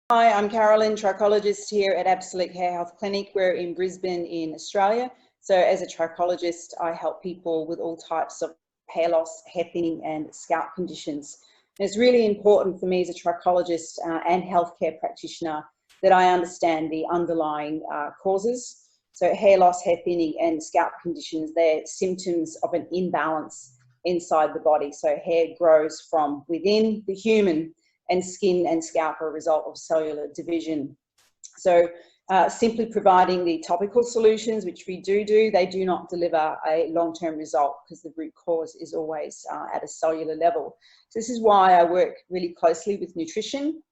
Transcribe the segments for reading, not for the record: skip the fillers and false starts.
Hi, I'm Carolyn, trichologist here at Absolique Hair Health Clinic. We're in Brisbane in Australia. So as a trichologist, I help people with all types of hair loss, hair thinning and scalp conditions. And it's really important for me as a trichologist and healthcare practitioner that I understand the underlying causes. So hair loss, hair thinning and scalp conditions, they're symptoms of an imbalance inside the body. So hair grows from within the human, and skin and scalp are a result of cellular division. So simply providing the topical solutions, which we do, they do not deliver a long-term result because the root cause is always at a cellular level. So this is why I work really closely with nutrition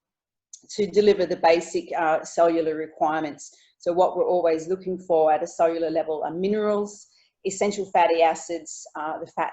to deliver the basic cellular requirements. So what we're always looking for at a cellular level are minerals, essential fatty acids, the fat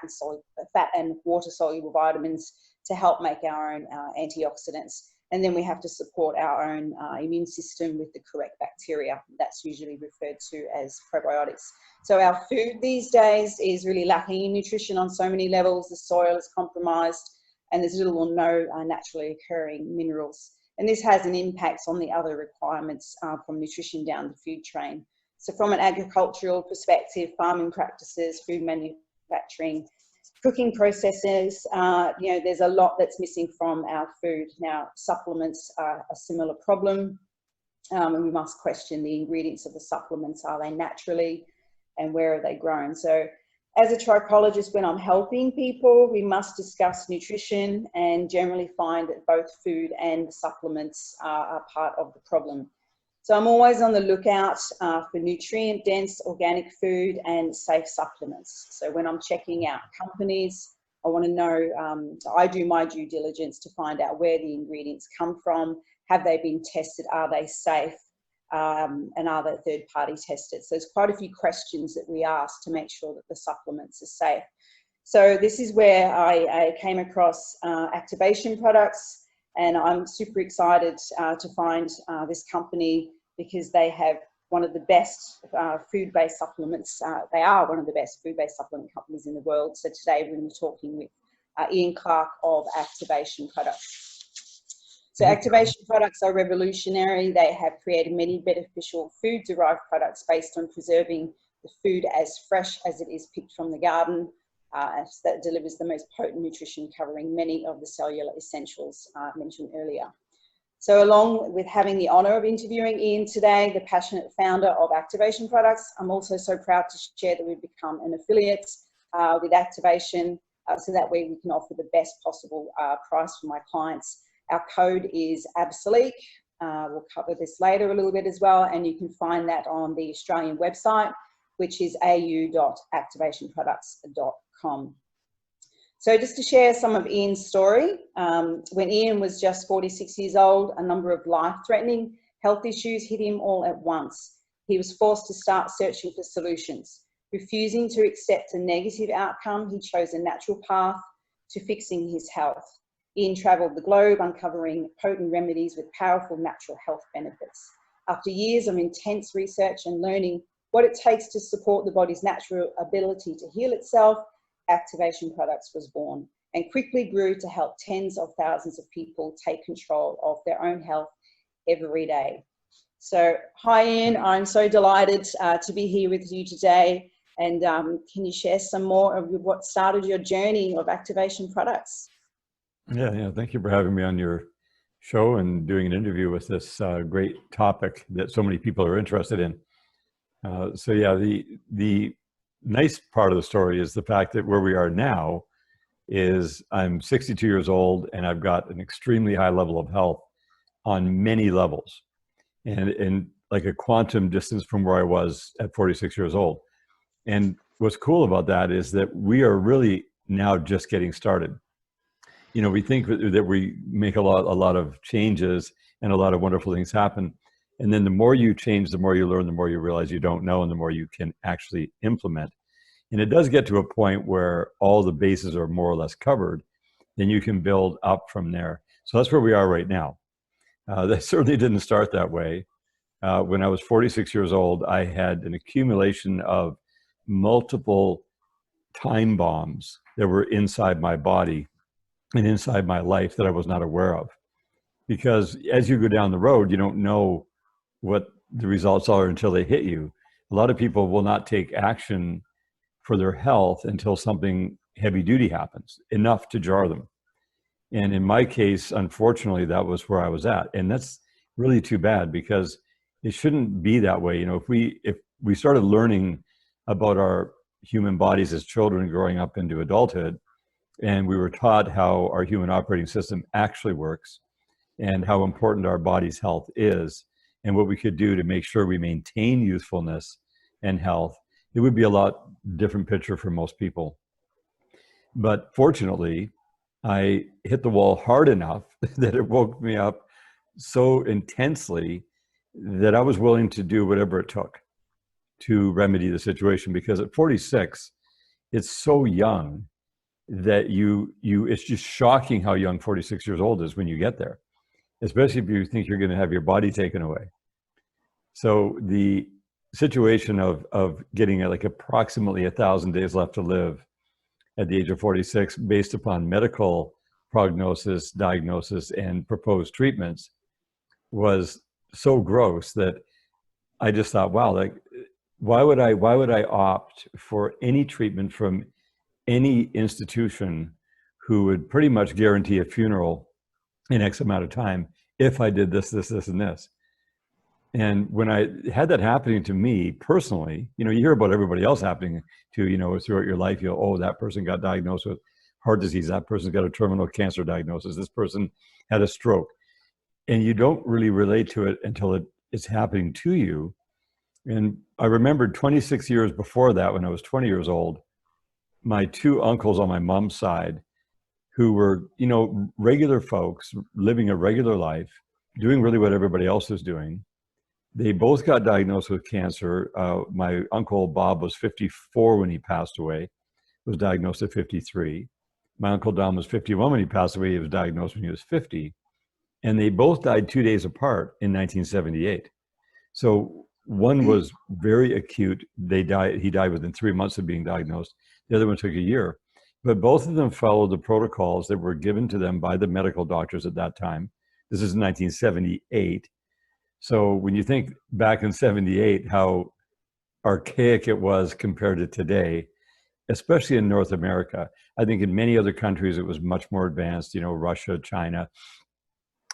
and water-soluble vitamins, to help make our own antioxidants. And then we have to support our own immune system with the correct bacteria. That's usually referred to as probiotics. So our food these days is really lacking in nutrition on so many levels. The soil is compromised and there's little or no naturally occurring minerals. And this has an impact on the other requirements from nutrition down the food train. So from an agricultural perspective, farming practices, food manufacturing, cooking processes, there's a lot that's missing from our food. Now, supplements are a similar problem, and we must question the ingredients of the supplements. Are they naturally, and where are they grown? So as a trichologist, when I'm helping people, we must discuss nutrition and generally find that both food and supplements are part of the problem. So I'm always on the lookout for nutrient-dense organic food and safe supplements. So when I'm checking out companies, I want to know, I do my due diligence to find out where the ingredients come from, have they been tested, are they safe, and are they third-party tested? So there's quite a few questions that we ask to make sure that the supplements are safe. So this is where I came across activation products. And I'm super excited to find this company because they have one of the best food-based supplements. They are one of the best food-based supplement companies in the world. So today we're going to be talking with Clarke of Activation Products. So Activation Products are revolutionary. They have created many beneficial food-derived products based on preserving the food as fresh as it is picked from the garden. That delivers the most potent nutrition, covering many of the cellular essentials mentioned earlier. So along with having the honour of interviewing Ian today, the passionate founder of Activation Products, I'm also so proud to share that we've become an affiliate with Activation, so that way we can offer the best possible price for my clients. Our code is Absolique. We'll cover this later a little bit as well, and you can find that on the Australian website, which is au.activationproducts.com. So just to share some of Ian's story, when Ian was just 46 years old, a number of life-threatening health issues hit him all at once. He was forced to start searching for solutions. Refusing to accept a negative outcome, he chose a natural path to fixing his health. Ian travelled the globe, uncovering potent remedies with powerful natural health benefits. After years of intense research and learning what it takes to support the body's natural ability to heal itself, Activation Products was born and quickly grew to help tens of thousands of people take control of their own health every day. So, hi Ian, I'm so delighted to be here with you today. And can you share some more of what started your journey of Activation Products? Yeah, thank you for having me on your show and doing an interview with this great topic that so many people are interested in. So yeah, the nice part of the story is the fact that where we are now is I'm 62 years old and I've got an extremely high level of health on many levels, and like a quantum distance from where I was at 46 years old. And what's cool about that is that we are really now just getting started. You know, we think that we make a lot of changes and a lot of wonderful things happen. And then the more you change, the more you learn, the more you realize you don't know, and the more you can actually implement. And it does get to a point where all the bases are more or less covered, then you can build up from there. So that's where we are right now. That certainly didn't start that way. When I was 46 years old, I had an accumulation of multiple time bombs that were inside my body and inside my life that I was not aware of. because as you go down the road, you don't know what the results are until they hit you. A lot of people will not take action for their health until something heavy duty happens, enough to jar them. And in my case, unfortunately, that was where I was at. And that's really too bad, because it shouldn't be that way. You know, if we started learning about our human bodies as children growing up into adulthood, and we were taught how our human operating system actually works and how important our body's health is and what we could do to make sure we maintain youthfulness and health, it would be a lot different picture for most people. But fortunately, I hit the wall hard enough that it woke me up so intensely that I was willing to do whatever it took to remedy the situation. Because at 46, it's so young that it's just shocking how young 46 years old is when you get there, especially if you think you're going to have your body taken away. So the situation of getting like approximately 1,000 days left to live at the age of 46, based upon medical prognosis, diagnosis, and proposed treatments, was so gross that I just thought, wow, like, why would I opt for any treatment from any institution who would pretty much guarantee a funeral in X amount of time if I did this, this, this, and this? And when I had that happening to me personally, you know, you hear about everybody else happening to, you know, throughout your life, you know, oh, that person got diagnosed with heart disease, that person's got a terminal cancer diagnosis, this person had a stroke. And you don't really relate to it until it's happening to you. And I remembered 26 years before that, when I was 20 years old, my two uncles on my mom's side, who were, you know, regular folks living a regular life, doing really what everybody else was doing. They both got diagnosed with cancer. My uncle Bob was 54 when he passed away, was diagnosed at 53. My uncle Don was 51 when he passed away. He was diagnosed when he was 50. And they both died 2 days apart in 1978. So one was very acute. He died within 3 months of being diagnosed. The other one took a year. But both of them followed the protocols that were given to them by the medical doctors at that time. This is 1978. So when you think back in 78, how archaic it was compared to today, especially in North America. I think in many other countries, it was much more advanced, you know, Russia, China,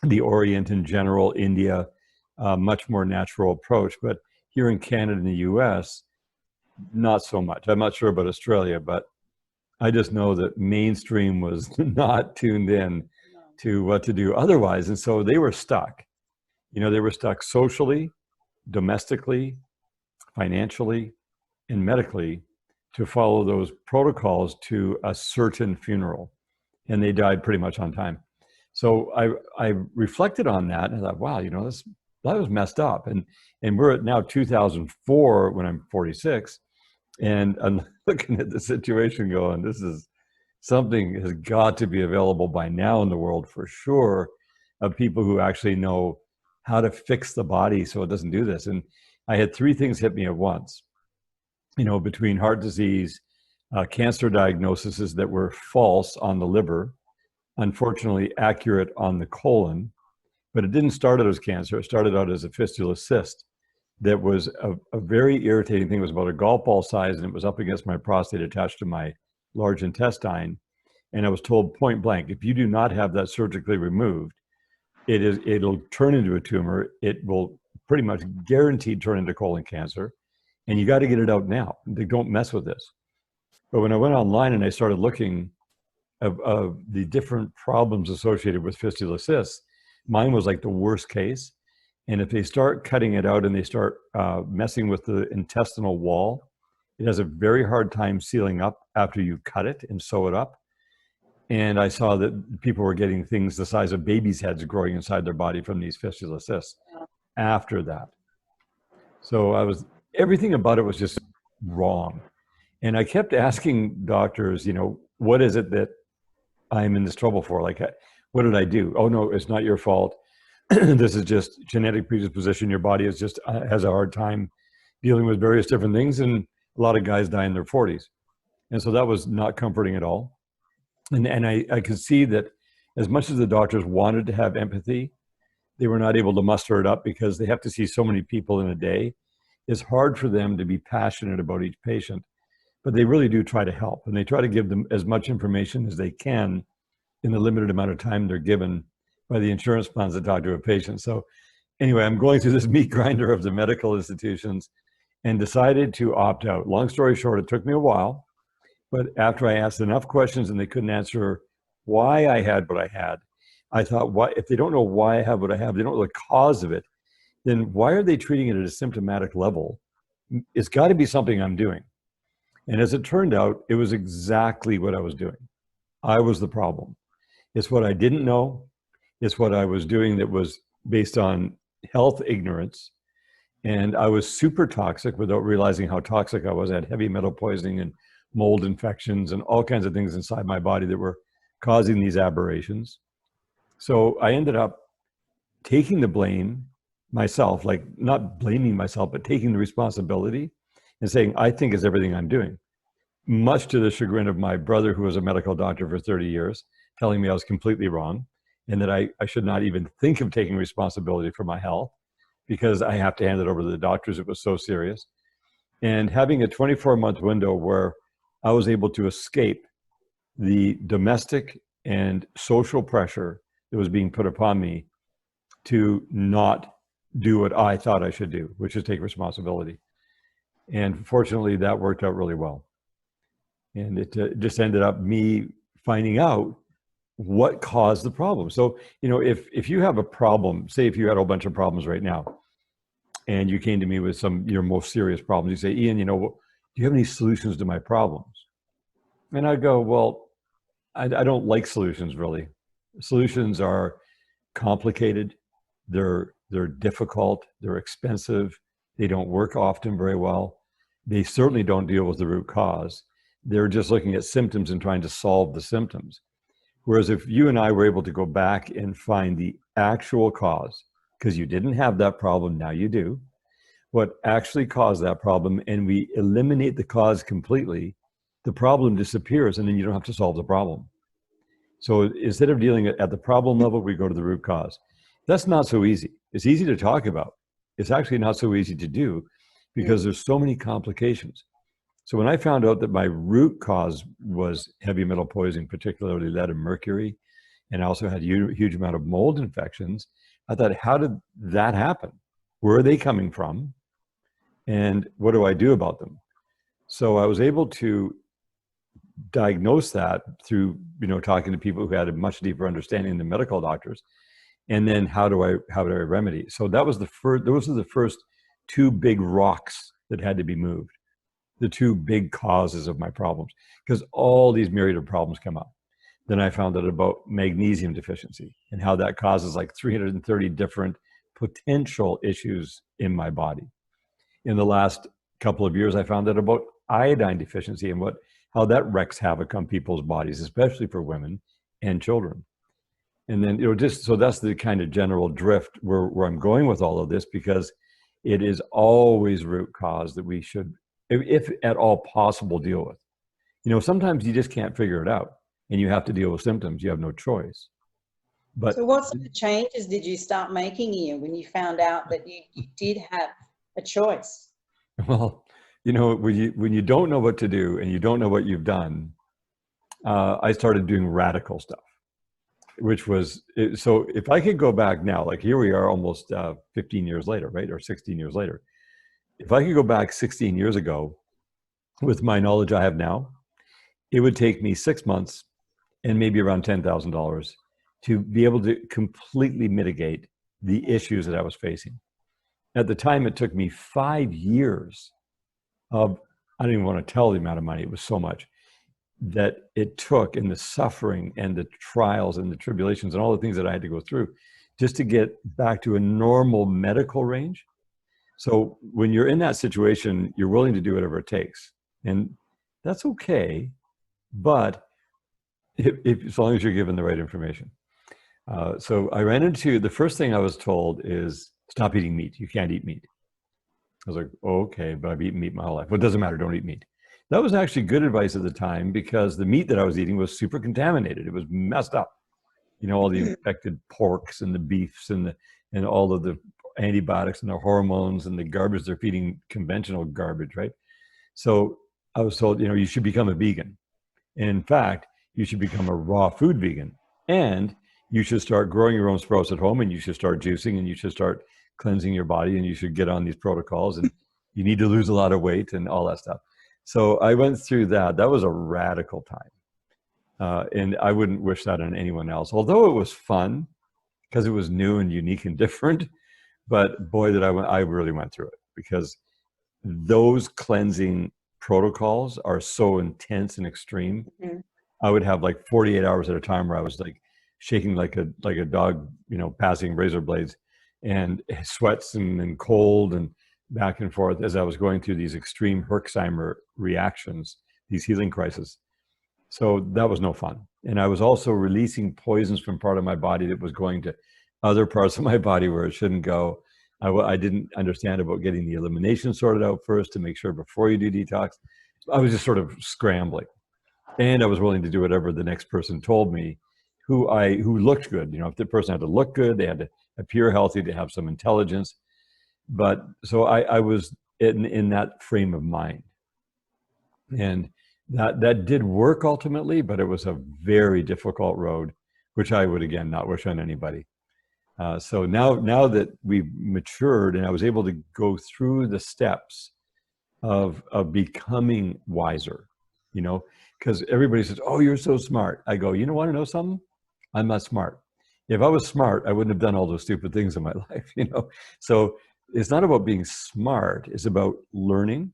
the Orient in general, India, much more natural approach. But here in Canada and the US, not so much. I'm not sure about Australia, but I just know that mainstream was not tuned in to what to do otherwise. And so they were stuck. You know, they were stuck socially, domestically, financially, and medically to follow those protocols to a certain funeral. And they died pretty much on time. So I reflected on that and I thought, wow, you know, that was messed up. And we're at now 2004 when I'm 46. And I'm looking at the situation going, this is something has got to be available by now in the world for sure, of people who actually know how to fix the body so it doesn't do this. And I had three things hit me at once, you know, between heart disease, cancer diagnoses that were false on the liver, unfortunately accurate on the colon, but it didn't start out as cancer. It started out as a fistula cyst that was a very irritating thing. It was about a golf ball size, and it was up against my prostate, attached to my large intestine. And I was told point blank, if you do not have that surgically removed, it'll turn into a tumor. It will pretty much guaranteed turn into colon cancer, and you got to get it out now. They don't mess with this. But when I went online and I started looking of the different problems associated with fistula cysts, mine was like the worst case. And if they start cutting it out and they start messing with the intestinal wall, it has a very hard time sealing up after you cut it and sew it up. And I saw that people were getting things the size of babies' heads growing inside their body from these fistula cysts after that. So everything about it was just wrong. And I kept asking doctors, you know, what is it that I'm in this trouble for? Like, what did I do? Oh, no, it's not your fault. This is just genetic predisposition. Your body is just has a hard time dealing with various different things. And a lot of guys die in their 40s. And so that was not comforting at all. And I could see that as much as the doctors wanted to have empathy, they were not able to muster it up because they have to see so many people in a day. It's hard for them to be passionate about each patient, but they really do try to help, and they try to give them as much information as they can in the limited amount of time they're given by the insurance plans to talk to a patient. So anyway, I'm going through this meat grinder of the medical institutions and decided to opt out. Long story short, it took me a while, but after I asked enough questions and they couldn't answer why I had what I had, I thought, why, if they don't know why I have what I have, they don't know the cause of it, then why are they treating it at a symptomatic level? It's got to be something I'm doing. And as it turned out, it was exactly what I was doing. I was the problem. It's what I didn't know. It's what I was doing that was based on health ignorance. And I was super toxic without realizing how toxic I was. I had heavy metal poisoning and mold infections and all kinds of things inside my body that were causing these aberrations. So I ended up taking the blame myself, like not blaming myself, but taking the responsibility and saying, I think it's everything I'm doing. Much to the chagrin of my brother, who was a medical doctor for 30 years, telling me I was completely wrong and that I should not even think of taking responsibility for my health because I have to hand it over to the doctors. It was so serious. And having a 24-month window where I was able to escape the domestic and social pressure that was being put upon me to not do what I thought I should do, which is take responsibility. And fortunately, that worked out really well. And it just ended up me finding out what caused the problem. So, you know, if you have a problem, say if you had a whole bunch of problems right now, and you came to me with some your most serious problems, you say, Ian, you know, do you have any solutions to my problems? And I go, well, I don't like solutions really. Solutions are complicated, they're difficult, they're expensive, they don't work often very well. They certainly don't deal with the root cause. They're just looking at symptoms and trying to solve the symptoms. Whereas if you and I were able to go back and find the actual cause, because you didn't have that problem, now you do, what actually caused that problem, and we eliminate the cause completely, the problem disappears and then you don't have to solve the problem. So instead of dealing at the problem level, we go to the root cause. That's not so easy. It's easy to talk about. It's actually not so easy to do because there's so many complications. So when I found out that my root cause was heavy metal poisoning, particularly lead and mercury, and I also had a huge amount of mold infections, I thought, how did that happen? Where are they coming from? And what do I do about them? So I was able to diagnose that through, you know, talking to people who had a much deeper understanding than medical doctors. And then how do I remedy? So that was those are the first two big rocks that had to be moved, the two big causes of my problems, because all these myriad of problems come up. Then I found out about magnesium deficiency and how that causes like 330 different potential issues in my body. In the last couple of years, I found out about iodine deficiency and how that wreaks havoc on people's bodies, especially for women and children. And then, you know, just so that's the kind of general drift where I'm going with all of this, because it is always root cause that we should, if at all possible, deal with. You know, sometimes you just can't figure it out and you have to deal with symptoms. You have no choice. But so what sort of changes did you start making, Ian, when you found out that you did have a choice? Well, you know, when you don't know what to do and you don't know what you've done, I started doing radical stuff, which was, so if I could go back now, like here we are almost 15 years later, right? Or 16 years later. If I could go back 16 years ago with my knowledge I have now, it would take me 6 months and maybe around $10,000 to be able to completely mitigate the issues that I was facing. At the time, it took me 5 years of, I don't even want to tell the amount of money, it was so much that it took, and the suffering and the trials and the tribulations and all the things that I had to go through just to get back to a normal medical range. So when you're in that situation, you're willing to do whatever it takes. And that's okay, but as long as you're given the right information. So I ran into, the first thing I was told is, stop eating meat. You can't eat meat. I was like, oh, okay, but I've eaten meat my whole life. Well, it doesn't matter, don't eat meat. That was actually good advice at the time because the meat that I was eating was super contaminated. It was messed up. You know, all the infected porks and the beefs and and all of the antibiotics and the hormones and the garbage they're feeding, conventional garbage, right? So I was told, you should become a vegan. And in fact, you should become a raw food vegan. And you should start growing your own sprouts at home, and you should start juicing, and you should start cleansing your body, and you should get on these protocols, and you need to lose a lot of weight and all that stuff. So I went through that. That was a radical time. And I wouldn't wish that on anyone else, although it was fun because it was new and unique and different. But boy, I really went through it, because those cleansing protocols are so intense and extreme. Mm-hmm. I would have like 48 hours at a time where I was like shaking like a dog, passing razor blades, and sweats and cold and back and forth as I was going through these extreme Herxheimer reactions, these healing crises. So that was no fun. And I was also releasing poisons from part of my body that was going to other parts of my body where it shouldn't go. I didn't understand about getting the elimination sorted out first to make sure before you do detox. I was just sort of scrambling. And I was willing to do whatever the next person told me who looked good. If the person had to look good, they had to appear healthy, to have some intelligence. But so I was in that frame of mind. And that did work ultimately, but it was a very difficult road, which I would, again, not wish on anybody. So now that we've matured and I was able to go through the steps of becoming wiser, because everybody says, oh, you're so smart. I go, want to know something? I'm not smart. If I was smart, I wouldn't have done all those stupid things in my life, So it's not about being smart. It's about learning.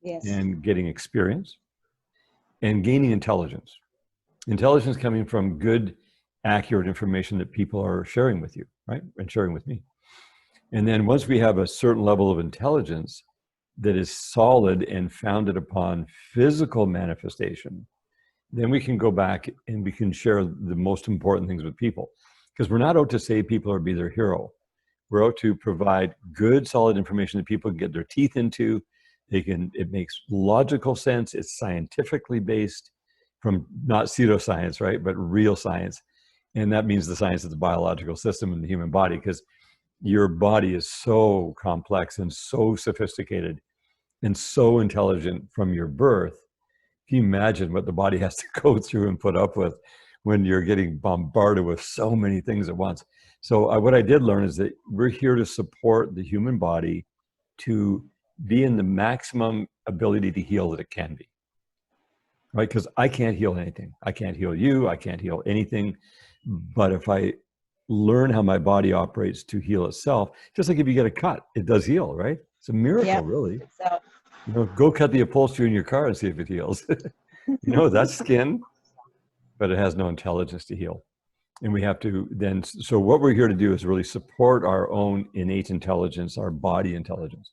Yes. And getting experience and gaining intelligence. Intelligence coming from good, accurate information that people are sharing with you, right? And sharing with me. And then once we have a certain level of intelligence that is solid and founded upon physical manifestation, then we can go back and we can share the most important things with people. Because we're not out to save people or be their hero. We're out to provide good, solid information that people can get their teeth into. It makes logical sense. It's scientifically based, from not pseudoscience, right? But real science. And that means the science of the biological system in the human body, because your body is so complex and so sophisticated and so intelligent from your birth. Can you imagine what the body has to go through and put up with when you're getting bombarded with so many things at once? So what I did learn is that we're here to support the human body to be in the maximum ability to heal that it can be, right? Because I can't heal anything. I can't heal you. I can't heal anything. But if I learn how my body operates to heal itself, just like if you get a cut, it does heal, right? It's a miracle, really. So, go cut the upholstery in your car and see if it heals. That's skin, but it has no intelligence to heal. And we have to then, so what we're here to do is really support our own innate intelligence, our body intelligence.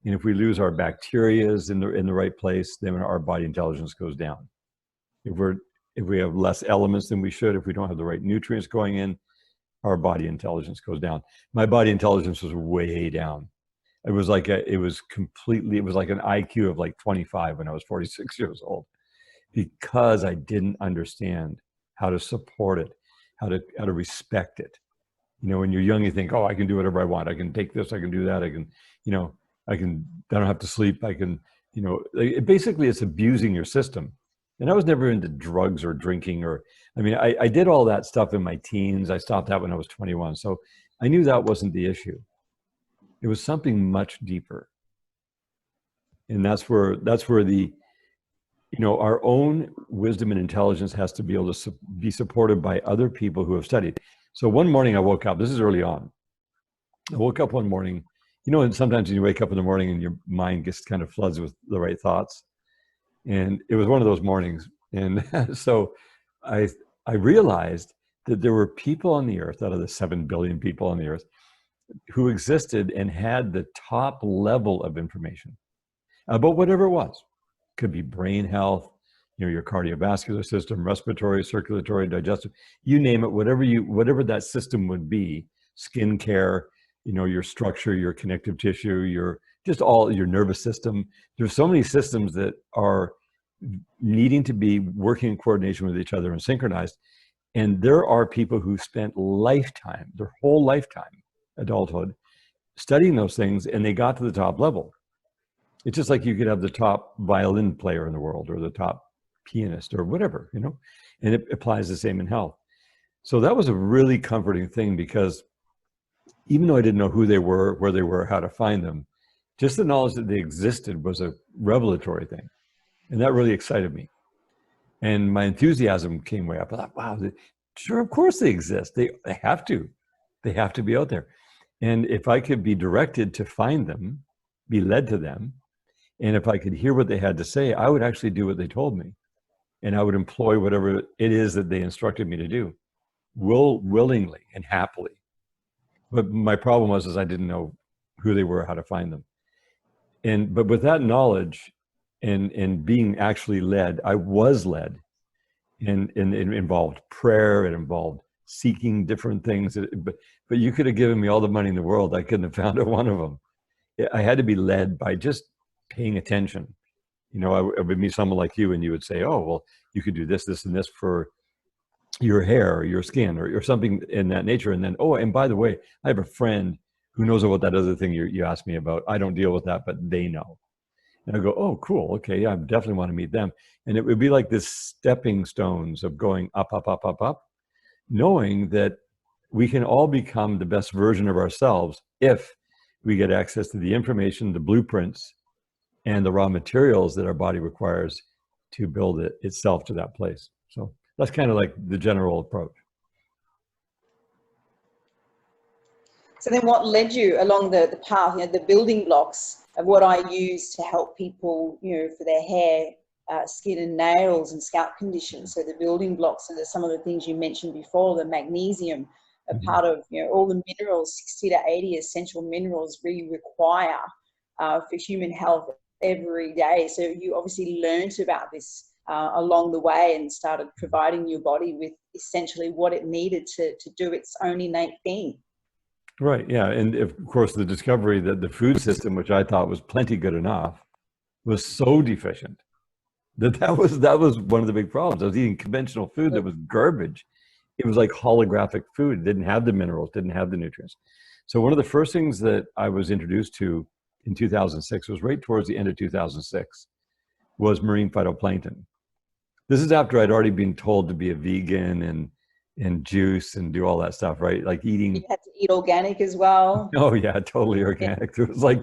And if we lose our bacterias in the right place, then our body intelligence goes down. If we have less elements than we should, if we don't have the right nutrients going in, our body intelligence goes down. My body intelligence was way down. It was like it was like an IQ of like 25 when I was 46 years old, because I didn't understand how to support it, how to respect it. When you're young, you think, oh, I can do whatever I want. I can take this, I can do that. I can, I don't have to sleep. I can, basically it's abusing your system. And I was never into drugs or drinking I did all that stuff in my teens. I stopped that when I was 21. So I knew that wasn't the issue. It was something much deeper. And that's where the, our own wisdom and intelligence has to be able to be supported by other people who have studied. So one morning I woke up, this is early on. I woke up one morning, and sometimes you wake up in the morning and your mind gets kind of floods with the right thoughts. And it was one of those mornings. And so I realized that there were people on the earth, out of the 7 billion people on the earth, who existed and had the top level of information about whatever it was. Could be brain health, your cardiovascular system, respiratory, circulatory, digestive, you name it, whatever that system would be, skin care, your structure, your connective tissue, your nervous system. There's so many systems that are needing to be working in coordination with each other and synchronized. And there are people who spent their whole lifetime, adulthood, studying those things, and they got to the top level. It's just like you could have the top violin player in the world or the top pianist or whatever, you know, and it applies the same in health. So that was a really comforting thing, because even though I didn't know who they were, where they were, how to find them, just the knowledge that they existed was a revelatory thing. And that really excited me. And my enthusiasm came way up. I thought, wow, sure, of course they exist. They have to. They have to be out there. And if I could be directed to find them, be led to them, and if I could hear what they had to say, I would actually do what they told me. And I would employ whatever it is that they instructed me to do, willingly and happily. But my problem was I didn't know who they were, how to find them. But with that knowledge and being actually led, I was led. And it involved prayer, it involved seeking different things. But you could have given me all the money in the world, I couldn't have found one of them. I had to be led by just paying attention. You know, I would meet someone like you and you would say, oh, well, you could do this, this, and this for your hair or your skin or something in that nature. And then, oh, and by the way, I have a friend who knows about that other thing you asked me about. I don't deal with that, but they know. And I go, oh, cool. Okay, yeah, I definitely want to meet them. And it would be like this stepping stones of going up, up, up, up, up, knowing that we can all become the best version of ourselves if we get access to the information, the blueprints, and the raw materials that our body requires to build it itself to that place. So that's kind of like the general approach. So then what led you along the path, you know, the building blocks of what I use to help people, you know, for their hair, skin and nails and scalp conditions. So the building blocks are some of the things you mentioned before, the magnesium, a part of, you know, all the minerals, 60 to 80 essential minerals we require for human health every day. So you obviously learned about this along the way and started providing your body with essentially what it needed to do its own innate thing. Right, yeah, and of course the discovery that the food system, which I thought was plenty good enough, was so deficient that was one of the big problems. I was eating conventional food that was garbage. It was like holographic food. It didn't have the minerals, didn't have the nutrients. So one of the first things that I was introduced to in 2006, was right towards the end of 2006, was marine phytoplankton. This is after I'd already been told to be a vegan and juice and do all that stuff, right? Like eating. You had to eat organic as well. Oh yeah, totally organic. There was like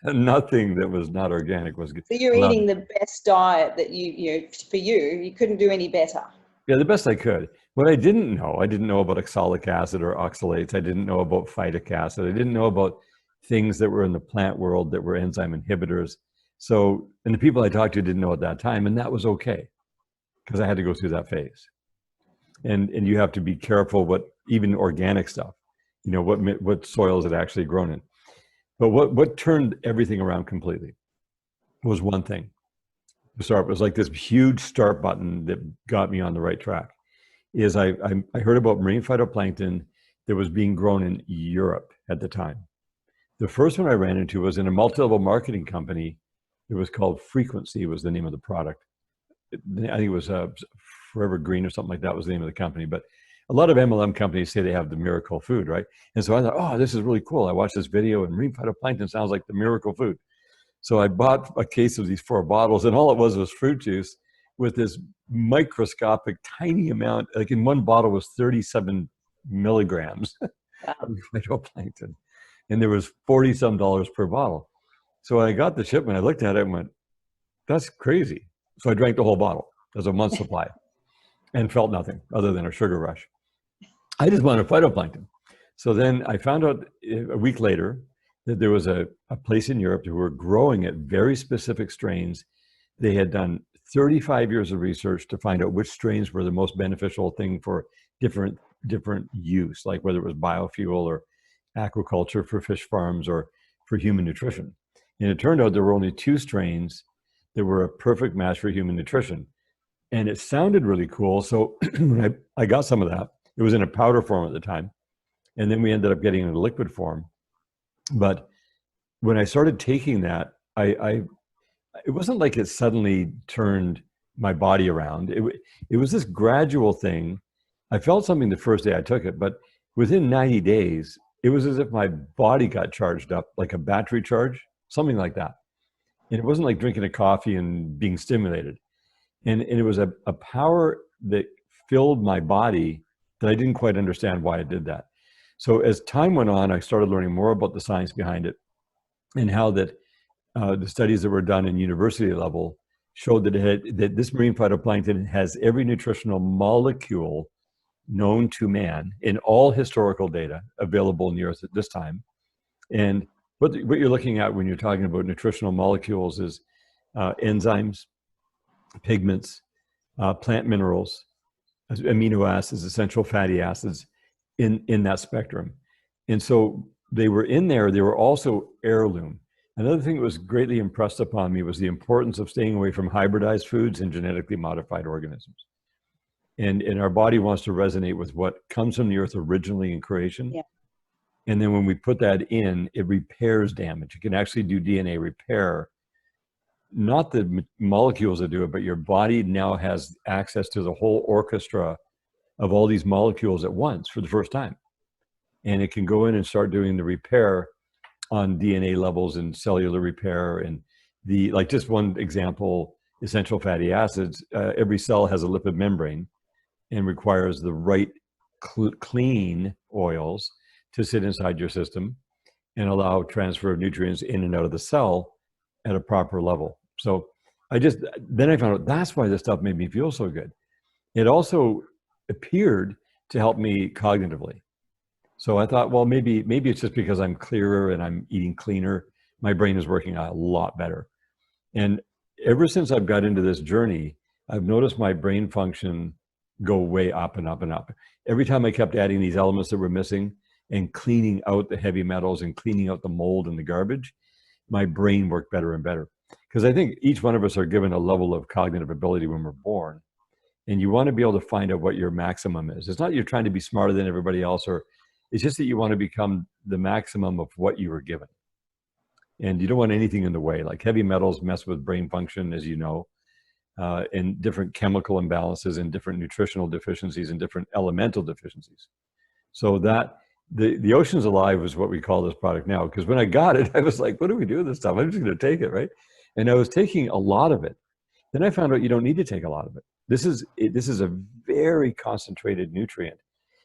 nothing that was not organic was good. So you're eating the best diet that you know, for you couldn't do any better. Yeah, the best I could. What I didn't know about oxalic acid or oxalates. I didn't know about phytic acid. I didn't know about things that were in the plant world that were enzyme inhibitors. So, and the people I talked to didn't know at that time, and that was okay, because I had to go through that phase. And you have to be careful what, even organic stuff, you know, what soils it actually grown in. But what turned everything around completely was one thing. The start was like this huge start button that got me on the right track. Is I heard about marine phytoplankton that was being grown in Europe at the time. The first one I ran into was in a multi-level marketing company. It was called Frequency, was the name of the product. I think it was Forever Green or something like that was the name of the company. But a lot of MLM companies say they have the miracle food, right? And so I thought, oh, this is really cool. I watched this video and marine phytoplankton sounds like the miracle food. So I bought a case of these 4 bottles, and all it was fruit juice with this microscopic tiny amount, like in one bottle was 37 milligrams of phytoplankton. And there was $40-some per bottle. So when I got the shipment, I looked at it and went, that's crazy. So I drank the whole bottle as a month's supply and felt nothing other than a sugar rush. I just wanted phytoplankton. So then I found out a week later that there was a place in Europe who were growing it, very specific strains. They had done 35 years of research to find out which strains were the most beneficial thing for different use, like whether it was biofuel or aquaculture for fish farms or for human nutrition. And it turned out there were only 2 strains that were a perfect match for human nutrition. And it sounded really cool. So when I got some of that, it was in a powder form at the time. And then we ended up getting it in a liquid form. But when I started taking that, it wasn't like it suddenly turned my body around. It was this gradual thing. I felt something the first day I took it, but within 90 days, it was as if my body got charged up, like a battery charge, something like that. And it wasn't like drinking a coffee and being stimulated. And it was a power that filled my body that I didn't quite understand why it did that. So as time went on, I started learning more about the science behind it, and how that the studies that were done in university level showed that this marine phytoplankton has every nutritional molecule known to man in all historical data available in the earth at this time. And what you're looking at when you're talking about nutritional molecules is enzymes, pigments, plant minerals, amino acids, essential fatty acids in that spectrum. And so they were in there. They were also heirloom. Another thing that was greatly impressed upon me was the importance of staying away from hybridized foods and genetically modified organisms. And our body wants to resonate with what comes from the earth originally in creation. Yeah. And then when we put that in, it repairs damage. It can actually do DNA repair. Not the molecules that do it, but your body now has access to the whole orchestra of all these molecules at once for the first time. And it can go in and start doing the repair on DNA levels and cellular repair. And like just one example, essential fatty acids, every cell has a lipid membrane and requires the right clean oils to sit inside your system and allow transfer of nutrients in and out of the cell at a proper level. So then I found out that's why this stuff made me feel so good. It also appeared to help me cognitively. So I thought, well, maybe it's just because I'm clearer and I'm eating cleaner. My brain is working a lot better. And ever since I've got into this journey, I've noticed my brain function go way up and up and up. Every time I kept adding these elements that were missing and cleaning out the heavy metals and cleaning out the mold and the garbage, my brain worked better and better. Because I think each one of us are given a level of cognitive ability when we're born. And you want to be able to find out what your maximum is. It's not you're trying to be smarter than everybody else, or it's just that you want to become the maximum of what you were given. And you don't want anything in the way. Like heavy metals mess with brain function, as you know, and different chemical imbalances and different nutritional deficiencies and different elemental deficiencies. So that the Oceans Alive is what we call this product now. Because when I got it, I was like, what do we do with this stuff? I'm just going to take it, right? And I was taking a lot of it. Then I found out you don't need to take a lot of it. This is a very concentrated nutrient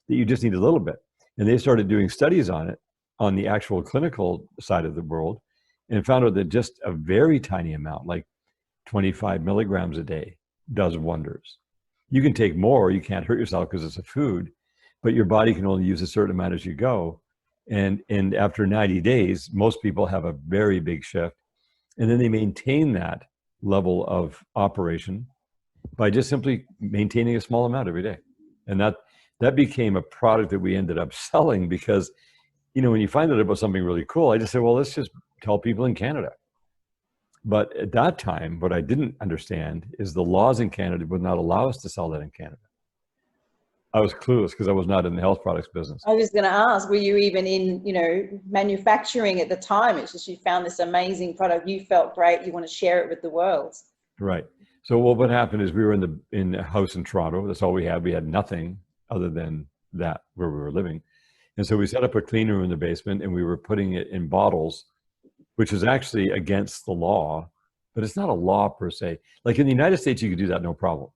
that you just need a little bit. And they started doing studies on it on the actual clinical side of the world, and found out that just a very tiny amount, like 25 milligrams a day, does wonders. You can take more, you can't hurt yourself because it's a food, but your body can only use a certain amount as you go. And after 90 days, most people have a very big shift. And then they maintain that level of operation by just simply maintaining a small amount every day. And that became a product that we ended up selling because, you know, when you find out about something really cool, I just said, well, let's just tell people in Canada. But at that time, what I didn't understand is the laws in Canada would not allow us to sell that in Canada. I was clueless because I was not in the health products business. I was just going to ask, were you even in, you know, manufacturing at the time? It's just you found this amazing product, you felt great, you want to share it with the world. Right. So what happened is we were in a house in Toronto. That's all we had. We had nothing other than that where we were living. And so we set up a clean room in the basement and we were putting it in bottles, which is actually against the law, but it's not a law per se. Like in the United States, you could do that, no problem.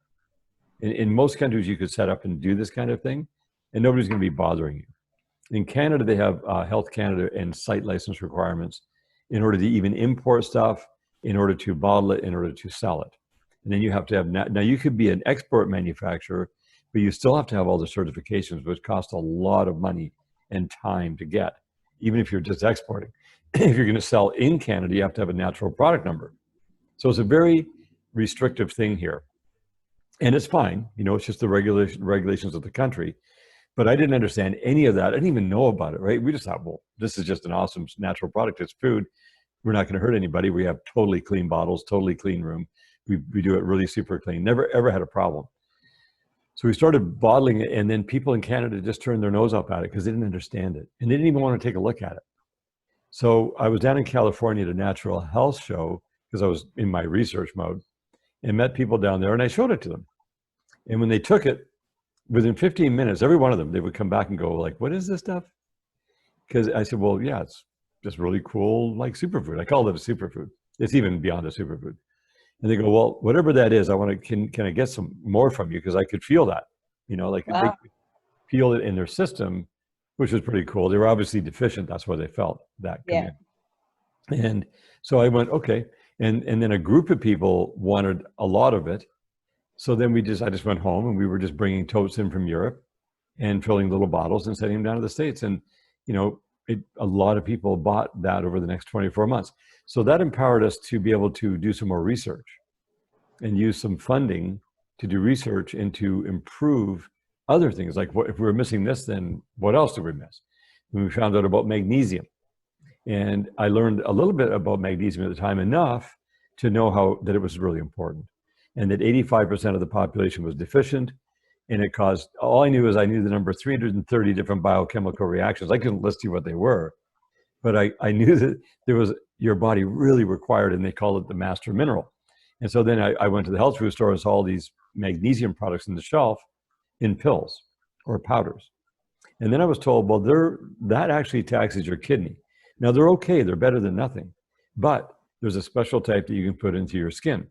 In most countries, you could set up and do this kind of thing and nobody's going to be bothering you. In Canada, they have Health Canada and site license requirements in order to even import stuff, in order to bottle it, in order to sell it. And then you have to have, now you could be an export manufacturer, but you still have to have all the certifications, which cost a lot of money and time to get, even if you're just exporting. If you're going to sell in Canada, you have to have a natural product number. So it's a very restrictive thing here. And it's fine, you know, it's just the regulations of the country. But I didn't understand any of that. I didn't even know about it, right? We just thought, well, this is just an awesome natural product. It's food. We're not going to hurt anybody. We have totally clean bottles, totally clean room. We do it really super clean. Never, ever had a problem. So we started bottling it, and then people in Canada just turned their nose up at it because they didn't understand it. And they didn't even want to take a look at it. So I was down in California at a natural health show because I was in my research mode and met people down there, and I showed it to them. And when they took it, within 15 minutes, every one of them, they would come back and go like, what is this stuff? because I said, well, yeah, it's just really cool, like superfood. I call it a superfood. It's even beyond a superfood. And they go, well, whatever that is, I want to, can I get some more from you? Because I could feel that, you know, like they Wow. could feel it in their system, which was pretty cool. They were obviously deficient. That's why they felt that come Yeah. in. And so I went, okay. And then a group of people wanted a lot of it. So then I just went home and we were just bringing totes in from Europe and filling little bottles and sending them down to the States. And, you know, a lot of people bought that over the next 24 months. So that empowered us to be able to do some more research and use some funding to do research and to improve other things. Like if we were missing this, then what else did we miss? And we found out about magnesium. And I learned a little bit about magnesium at the time, enough to know that it was really important. And that 85% of the population was deficient. And it caused, all I knew is I knew the number 330 different biochemical reactions. I couldn't list you what they were, but I knew that there was, your body really required, and they call it the master mineral. And so then I went to the health food store and saw all these magnesium products on the shelf in pills or powders. And then I was told, well, that actually taxes your kidney. Now they're okay, they're better than nothing, but there's a special type that you can put into your skin.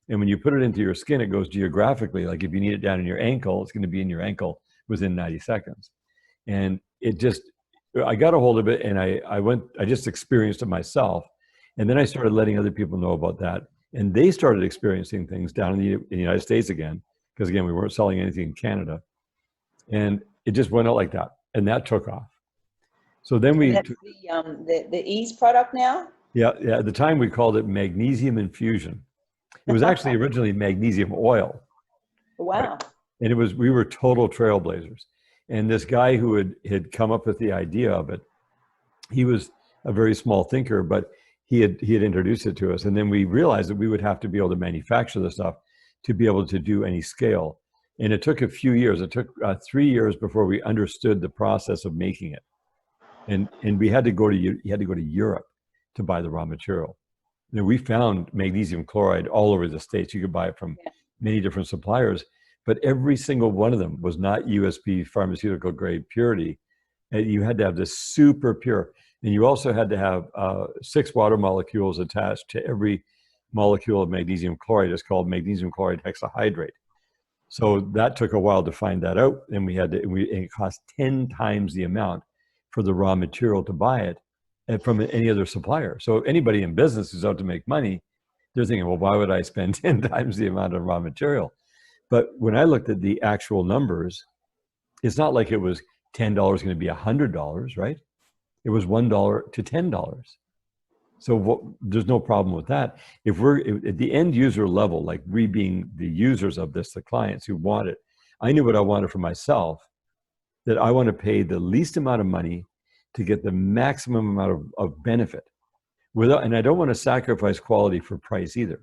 And when you put it into your skin, it goes geographically. Like if you need it down in your ankle, it's going to be in your ankle within 90 seconds. And I got a hold of it and I just experienced it myself. And then I started letting other people know about that. And they started experiencing things down in the United States again, because again, we weren't selling anything in Canada. And it just went out like that. And that took off. So then That's the Ease product now? Yeah, at the time we called it Magnesium Infusion. It was actually originally magnesium oil. Wow. Right? And we were total trailblazers. And this guy who had come up with the idea of it, he was a very small thinker, but he had introduced it to us. And then we realized that we would have to be able to manufacture the stuff to be able to do any scale. And it took a few years. It took 3 years before we understood the process of making it. And you had to go to Europe to buy the raw material. You know, we found magnesium chloride all over the States. You could buy it from many different suppliers, but every single one of them was not USP pharmaceutical grade purity. And you had to have this super pure. And you also had to have 6 water molecules attached to every molecule of magnesium chloride. It's called magnesium chloride hexahydrate. So that took a while to find that out. And it cost 10 times the amount for the raw material to buy it from any other supplier. So anybody in business who's out to make money, they're thinking, well, why would I spend 10 times the amount of raw material? But when I looked at the actual numbers, it's not like it was $10 going to be $100, right? It was $1 to $10. So there's no problem with that. If we're at the end user level, like we being the users of this, the clients who want it, I knew what I wanted for myself, that I want to pay the least amount of money to get the maximum amount of benefit and I don't want to sacrifice quality for price either.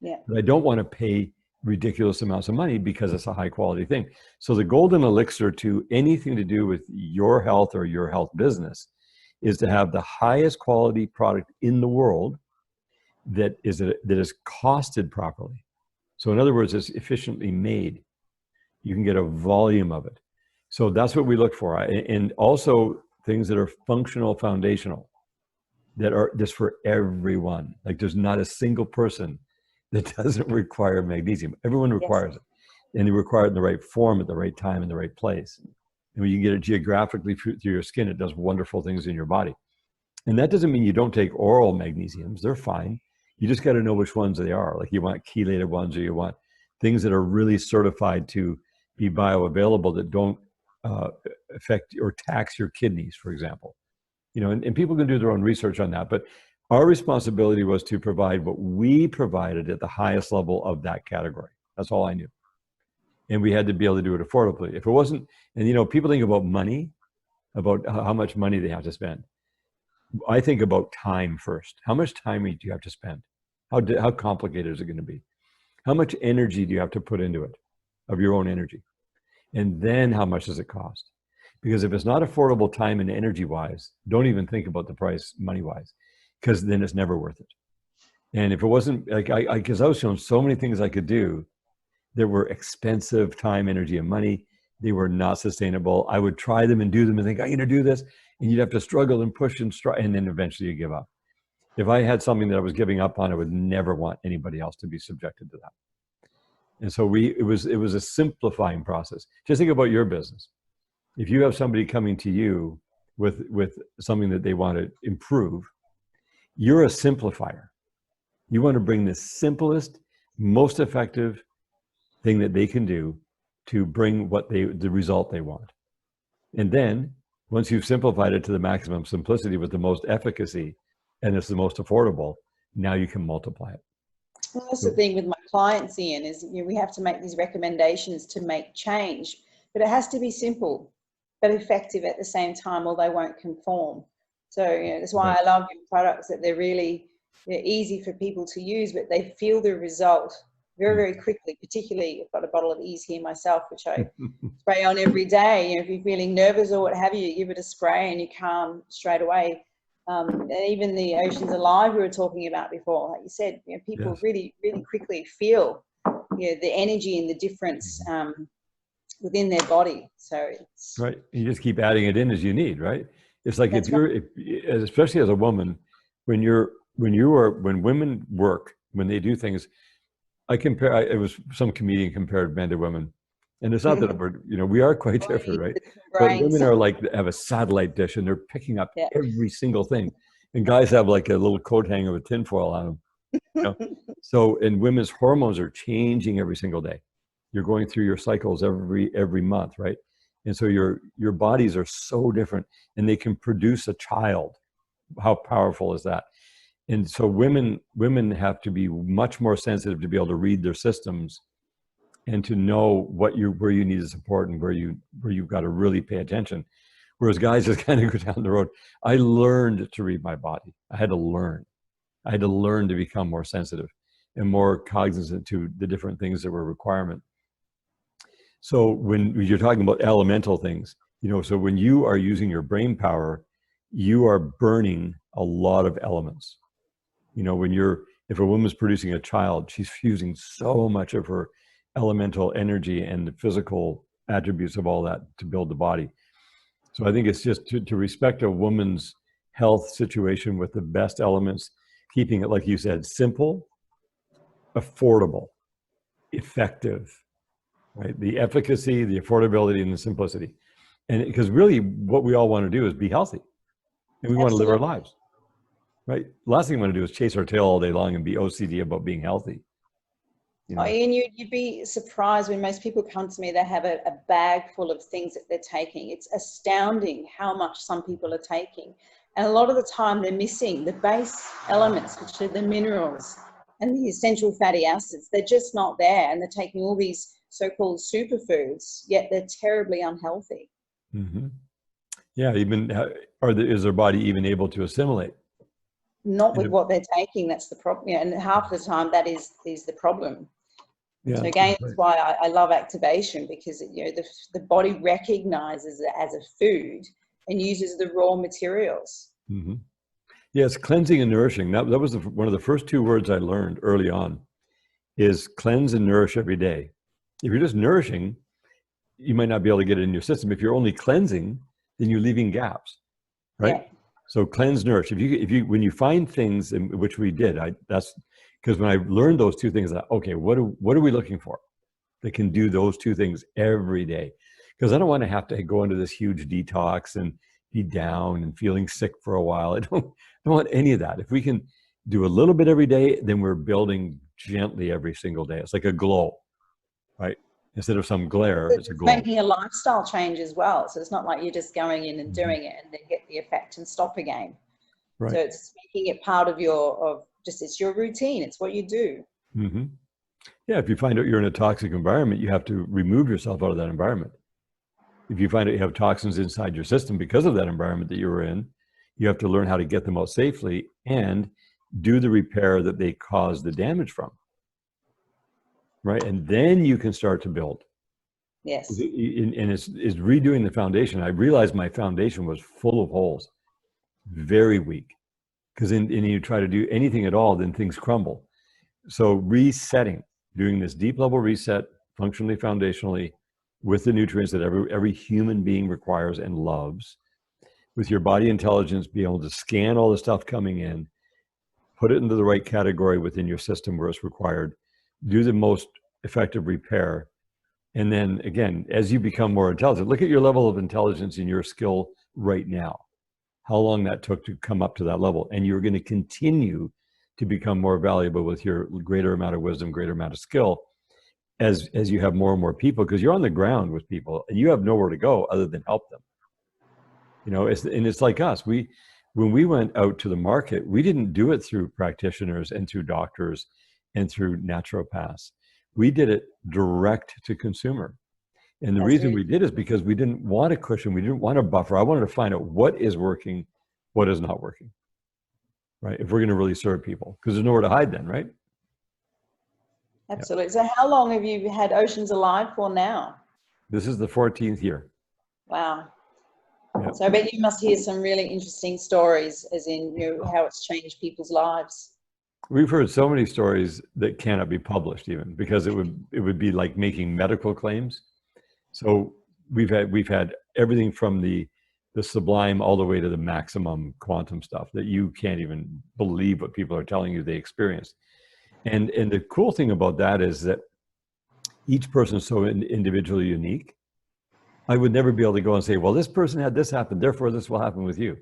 Yeah. But I don't want to pay ridiculous amounts of money because it's a high quality thing. So the golden elixir to anything to do with your health or your health business is to have the highest quality product in the world that is costed properly. So in other words, it's efficiently made. You can get a volume of it. So that's what we look for. And also things that are functional, foundational, that are just for everyone. Like there's not a single person that doesn't require magnesium. Everyone requires it. And you require it in the right form, at the right time, in the right place. And when you get it geographically through your skin, it does wonderful things in your body. And that doesn't mean you don't take oral magnesiums. They're fine. You just got to know which ones they are. Like you want chelated ones, or you want things that are really certified to be bioavailable, that don't affect or tax your kidneys, for example. You know, and people can do their own research on that. But our responsibility was to provide what we provided at the highest level of that category. That's all I knew. And we had to be able to do it affordably. If it wasn't, and you know, people think about money, about how much money they have to spend. I think about time first. How much time do you have to spend? How complicated is it going to be? How much energy do you have to put into it, of your own energy? And then how much does it cost? Because if it's not affordable time and energy wise, don't even think about the price money wise, because then it's never worth it. And if it wasn't, like because I was shown so many things I could do that were expensive time, energy, and money, They were not sustainable. I would try them and do them and think, I'm going to do this. And you'd have to struggle and push and strive, and then eventually you give up. If I had something that I was giving up on, I would never want anybody else to be subjected to that. And so it was a simplifying process. Just think about your business. If you have somebody coming to you with something that they want to improve, you're a simplifier. You want to bring the simplest, most effective thing that they can do to bring the result they want. And then once you've simplified it to the maximum simplicity with the most efficacy, and it's the most affordable, now you can multiply it. Well, that's the thing with my clients, Ian, is we have to make these recommendations to make change, but it has to be simple, but effective at the same time, or they won't conform. So that's why I love your products, that they're easy for people to use, but they feel the result very, very quickly. Particularly, I've got a bottle of Ease here myself, which I spray on every day. If you're feeling nervous or what have you, give it a spray and you calm straight away. And even the Oceans Alive we were talking about before, like you said, people really, really quickly feel the energy and the difference within their body. So it's right. You just keep adding it in as you need, right? It's like especially as a woman, when women work, when they do things, it was some comedian compared men to women. And it's not that we are quite different, right? But women are have a satellite dish and they're picking up every single thing. And guys have like a little coat hanger with tinfoil on them. So, and women's hormones are changing every single day. You're going through your cycles every month, right? And so your bodies are so different, and they can produce a child. How powerful is that? And so women have to be much more sensitive to be able to read their systems and to know where you need support and where you've got to really pay attention. Whereas guys just kind of go down the road. I learned to read my body. I had to learn to become more sensitive and more cognizant to the different things that were a requirement. So when you're talking about elemental things, so when you are using your brain power, you are burning a lot of elements. If a woman's producing a child, she's fusing so much of her elemental energy and the physical attributes of all that to build the body. So I think it's just to respect a woman's health situation with the best elements, keeping it, like you said, simple, affordable, effective, right? The efficacy, the affordability, and the simplicity. And because really what we all want to do is be healthy, and we want to live our lives, right? Last thing we want to do is chase our tail all day long and be OCD about being healthy. And you'd be surprised when most people come to me, they have a bag full of things that they're taking. It's astounding how much some people are taking. And a lot of the time they're missing the base elements, which are the minerals and the essential fatty acids. They're just not there. And they're taking all these so-called superfoods, yet they're terribly unhealthy. Mm-hmm. Yeah, is their body even able to assimilate? Not with what they're taking, that's the problem. And half the time that is the problem. Yeah, so again, that's why I love activation, because the body recognizes it as a food and uses the raw materials. Mm-hmm. Yes, cleansing and nourishing. That was one of the first two words I learned early on, is cleanse and nourish every day. If you're just nourishing, you might not be able to get it in your system. If you're only cleansing, then you're leaving gaps, right? Yeah. So cleanse, nourish. When you find things, which we did, that's because when I learned those two things, okay, what are we looking for that can do those two things every day? Because I don't want to have to go into this huge detox and be down and feeling sick for a while. I don't want any of that. If we can do a little bit every day, then we're building gently every single day. It's like a glow, right? Instead of some glare, it's a glow. Making a lifestyle change as well. So it's not like you're just going in and doing it and then get the effect and stop again. Right. So it's making it part of it's your routine. It's what you do. Mm-hmm. Yeah. If you find out you're in a toxic environment, you have to remove yourself out of that environment. If you find out you have toxins inside your system because of that environment that you were in, you have to learn how to get them out safely and do the repair that they caused the damage from. Right. And then you can start to build. Yes. And it's redoing the foundation. I realized my foundation was full of holes, very weak. Because then you try to do anything at all, then things crumble. So resetting, doing this deep level reset, functionally, foundationally, with the nutrients that every human being requires and loves, with your body intelligence, be able to scan all the stuff coming in, put it into the right category within your system where it's required, do the most effective repair. And then again, as you become more intelligent, look at your level of intelligence and your skill right now, how long that took to come up to that level. And you're going to continue to become more valuable with your greater amount of wisdom, greater amount of skill as you have more and more people, because you're on the ground with people and you have nowhere to go other than help them. You know, it's like us. When we went out to the market, we didn't do it through practitioners and through doctors and through naturopaths. We did it direct to consumer. And the reason we did is because we didn't want a cushion. We didn't want a buffer. I wanted to find out what is working, what is not working, right? If we're going to really serve people, because there's nowhere to hide then, right? Absolutely. So how long have you had Oceans Alive for now? This is the 14th year. Wow. Yep. So I bet you must hear some really interesting stories, as in, you know, how it's changed people's lives. We've heard so many stories that cannot be published even, because it would be like making medical claims. So we've had everything from the sublime all the way to the maximum quantum stuff that you can't even believe what people are telling you they experienced. And the cool thing about that is that each person is so individually unique. I would never be able to go and say, well, this person had this happen, therefore this will happen with you,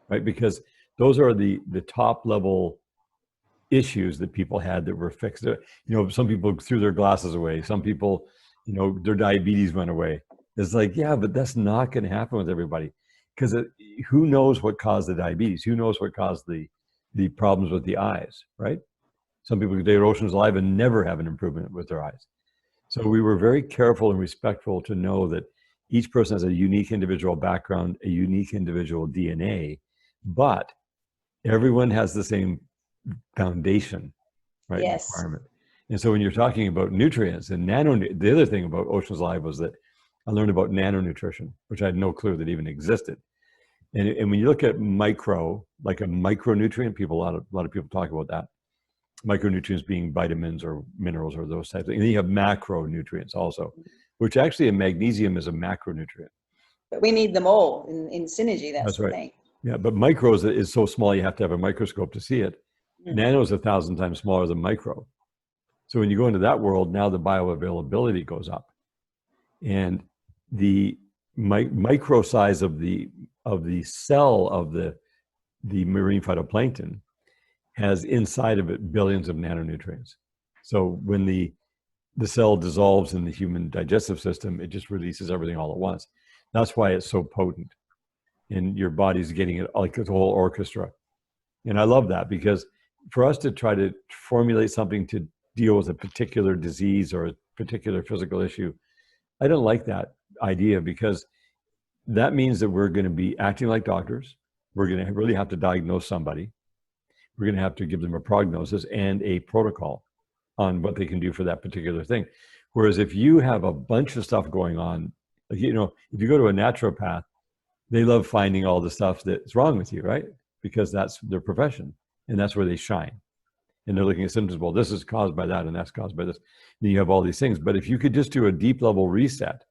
right? Because those are the top level issues that people had that were fixed. You know, some people threw their glasses away. Some people, you know, their diabetes went away. It's like, yeah, but that's not going to happen with everybody, because who knows what caused the diabetes? Who knows what caused the problems with the eyes, right? Some people could take Oceans Alive and never have an improvement with their eyes. So we were very careful and respectful to know that each person has a unique individual background, a unique individual DNA, but everyone has the same foundation, right? Yes. Requirement. And so when you're talking about nutrients and the other thing about Oceans Alive was that I learned about nano nutrition, which I had no clue that even existed. And when you look at micro, like a micronutrient, a lot of people talk about that. Micronutrients being vitamins or minerals or those types of things. And then you have macronutrients also, which actually a magnesium is a macronutrient. But we need them all in synergy, that's the right. thing. Yeah, but micro is so small you have to have a microscope to see it. Nano is 1,000 times smaller than micro. So when you go into that world, now the bioavailability goes up. And the micro size of the cell of the marine phytoplankton has inside of it billions of nanonutrients. So when the cell dissolves in the human digestive system, it just releases everything all at once. That's why it's so potent. And your body's getting it like the whole orchestra. And I love that, because for us to try to formulate something to deal with a particular disease or a particular physical issue, I don't like that idea, because that means that we're going to be acting like doctors. We're going to really have to diagnose somebody. We're going to have to give them a prognosis and a protocol on what they can do for that particular thing. Whereas if you have a bunch of stuff going on, like, you know, if you go to a naturopath, they love finding all the stuff that's wrong with you, right? Because that's their profession and that's where they shine. And they're looking at symptoms. Well, this is caused by that and that's caused by this. And then you have all these things. But if you could just do a deep level reset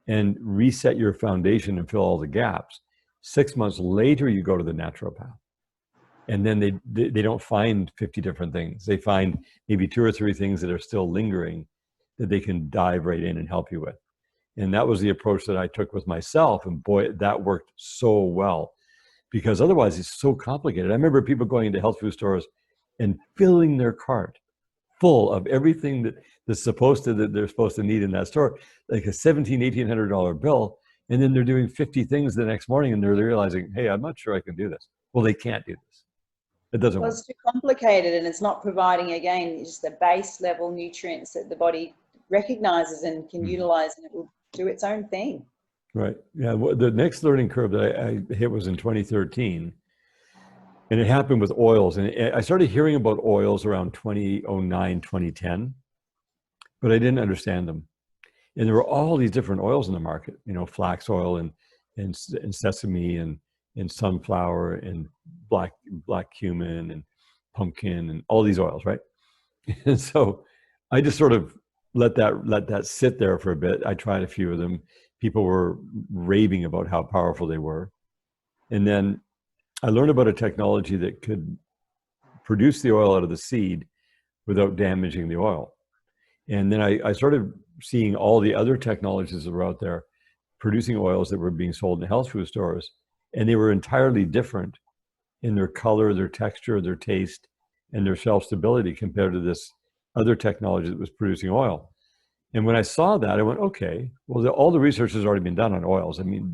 and reset your foundation and fill all the gaps, 6 months later, you go to the naturopath. And then they don't find 50 different things. They find maybe 2 or 3 things that are still lingering that they can dive right in and help you with. And that was the approach that I took with myself. And boy, that worked so well, because otherwise it's so complicated. I remember people going into health food stores and filling their cart full of everything that they're supposed to need in that store, like a $1,800 bill. And then they're doing 50 things the next morning and they're realizing, hey, I'm not sure I can do this. Well, they can't do this. It doesn't work. It's too complicated, and it's not providing, again, just the base level nutrients that the body recognizes and can utilize, and it will do its own thing. Right. Yeah. Well, the next learning curve that I hit was in 2013, and it happened with oils. And I started hearing about oils around 2009, 2010, but I didn't understand them. And there were all these different oils in the market, you know, flax oil and sesame and sunflower and black cumin and pumpkin and all these oils, right? And so I just sort of let that sit there for a bit. I tried a few of them. People were raving about how powerful they were. And then I learned about a technology that could produce the oil out of the seed without damaging the oil. And then I started seeing all the other technologies that were out there producing oils that were being sold in health food stores. And they were entirely different in their color, their texture, their taste, and their shelf stability compared to this other technology that was producing oil. And when I saw that, I went, okay, well, all the research has already been done on oils. I mean,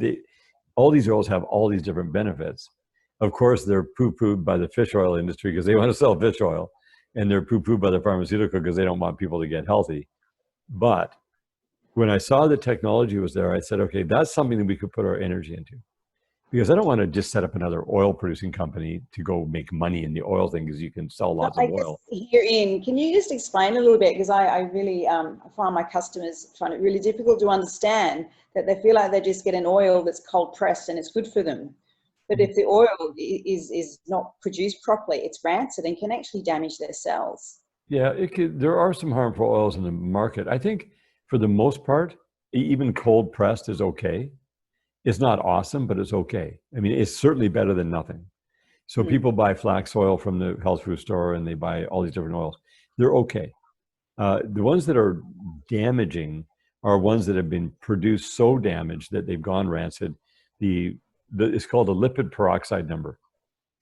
all these oils have all these different benefits. Of course, they're poo-pooed by the fish oil industry because they want to sell fish oil, and they're poo-pooed by the pharmaceutical because they don't want people to get healthy. But when I saw the technology was there, I said, okay, that's something that we could put our energy into. Because I don't want to just set up another oil producing company to go make money in the oil thing, because you can sell lots of oil. Herein, can you just explain a little bit? Because I really find my customers find it really difficult to understand that they feel like they just get an oil that's cold pressed and it's good for them. But if the oil is not produced properly, it's rancid and can actually damage their cells. Yeah, there are some harmful oils in the market. I think for the most part, even cold pressed is okay. It's not awesome, but it's okay. I mean, it's certainly better than nothing. So people buy flax oil from the health food store and they buy all these different oils. They're okay. The ones that are damaging are ones that have been produced so damaged that they've gone rancid. It's called a lipid peroxide number.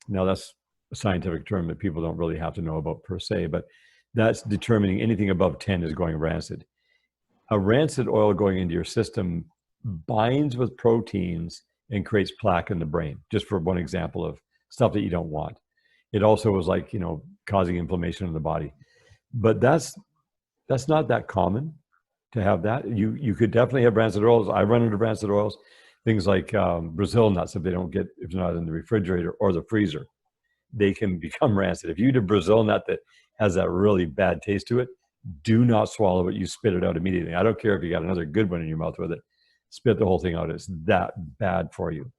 Now that's a scientific term that people don't really have to know about per se, but that's determining anything above 10 is going rancid. A rancid oil going into your system binds with proteins and creates plaque in the brain, just for one example of stuff that you don't want. It also was like, causing inflammation in the body. But that's not that common to have that. You could definitely have rancid oils. I run into rancid oils, things like Brazil nuts, if they're not in the refrigerator or the freezer, they can become rancid. If you eat a Brazil nut that has that really bad taste to it, do not swallow it. You spit it out immediately. I don't care if you got another good one in your mouth with it. Spit the whole thing out. It's that bad for you.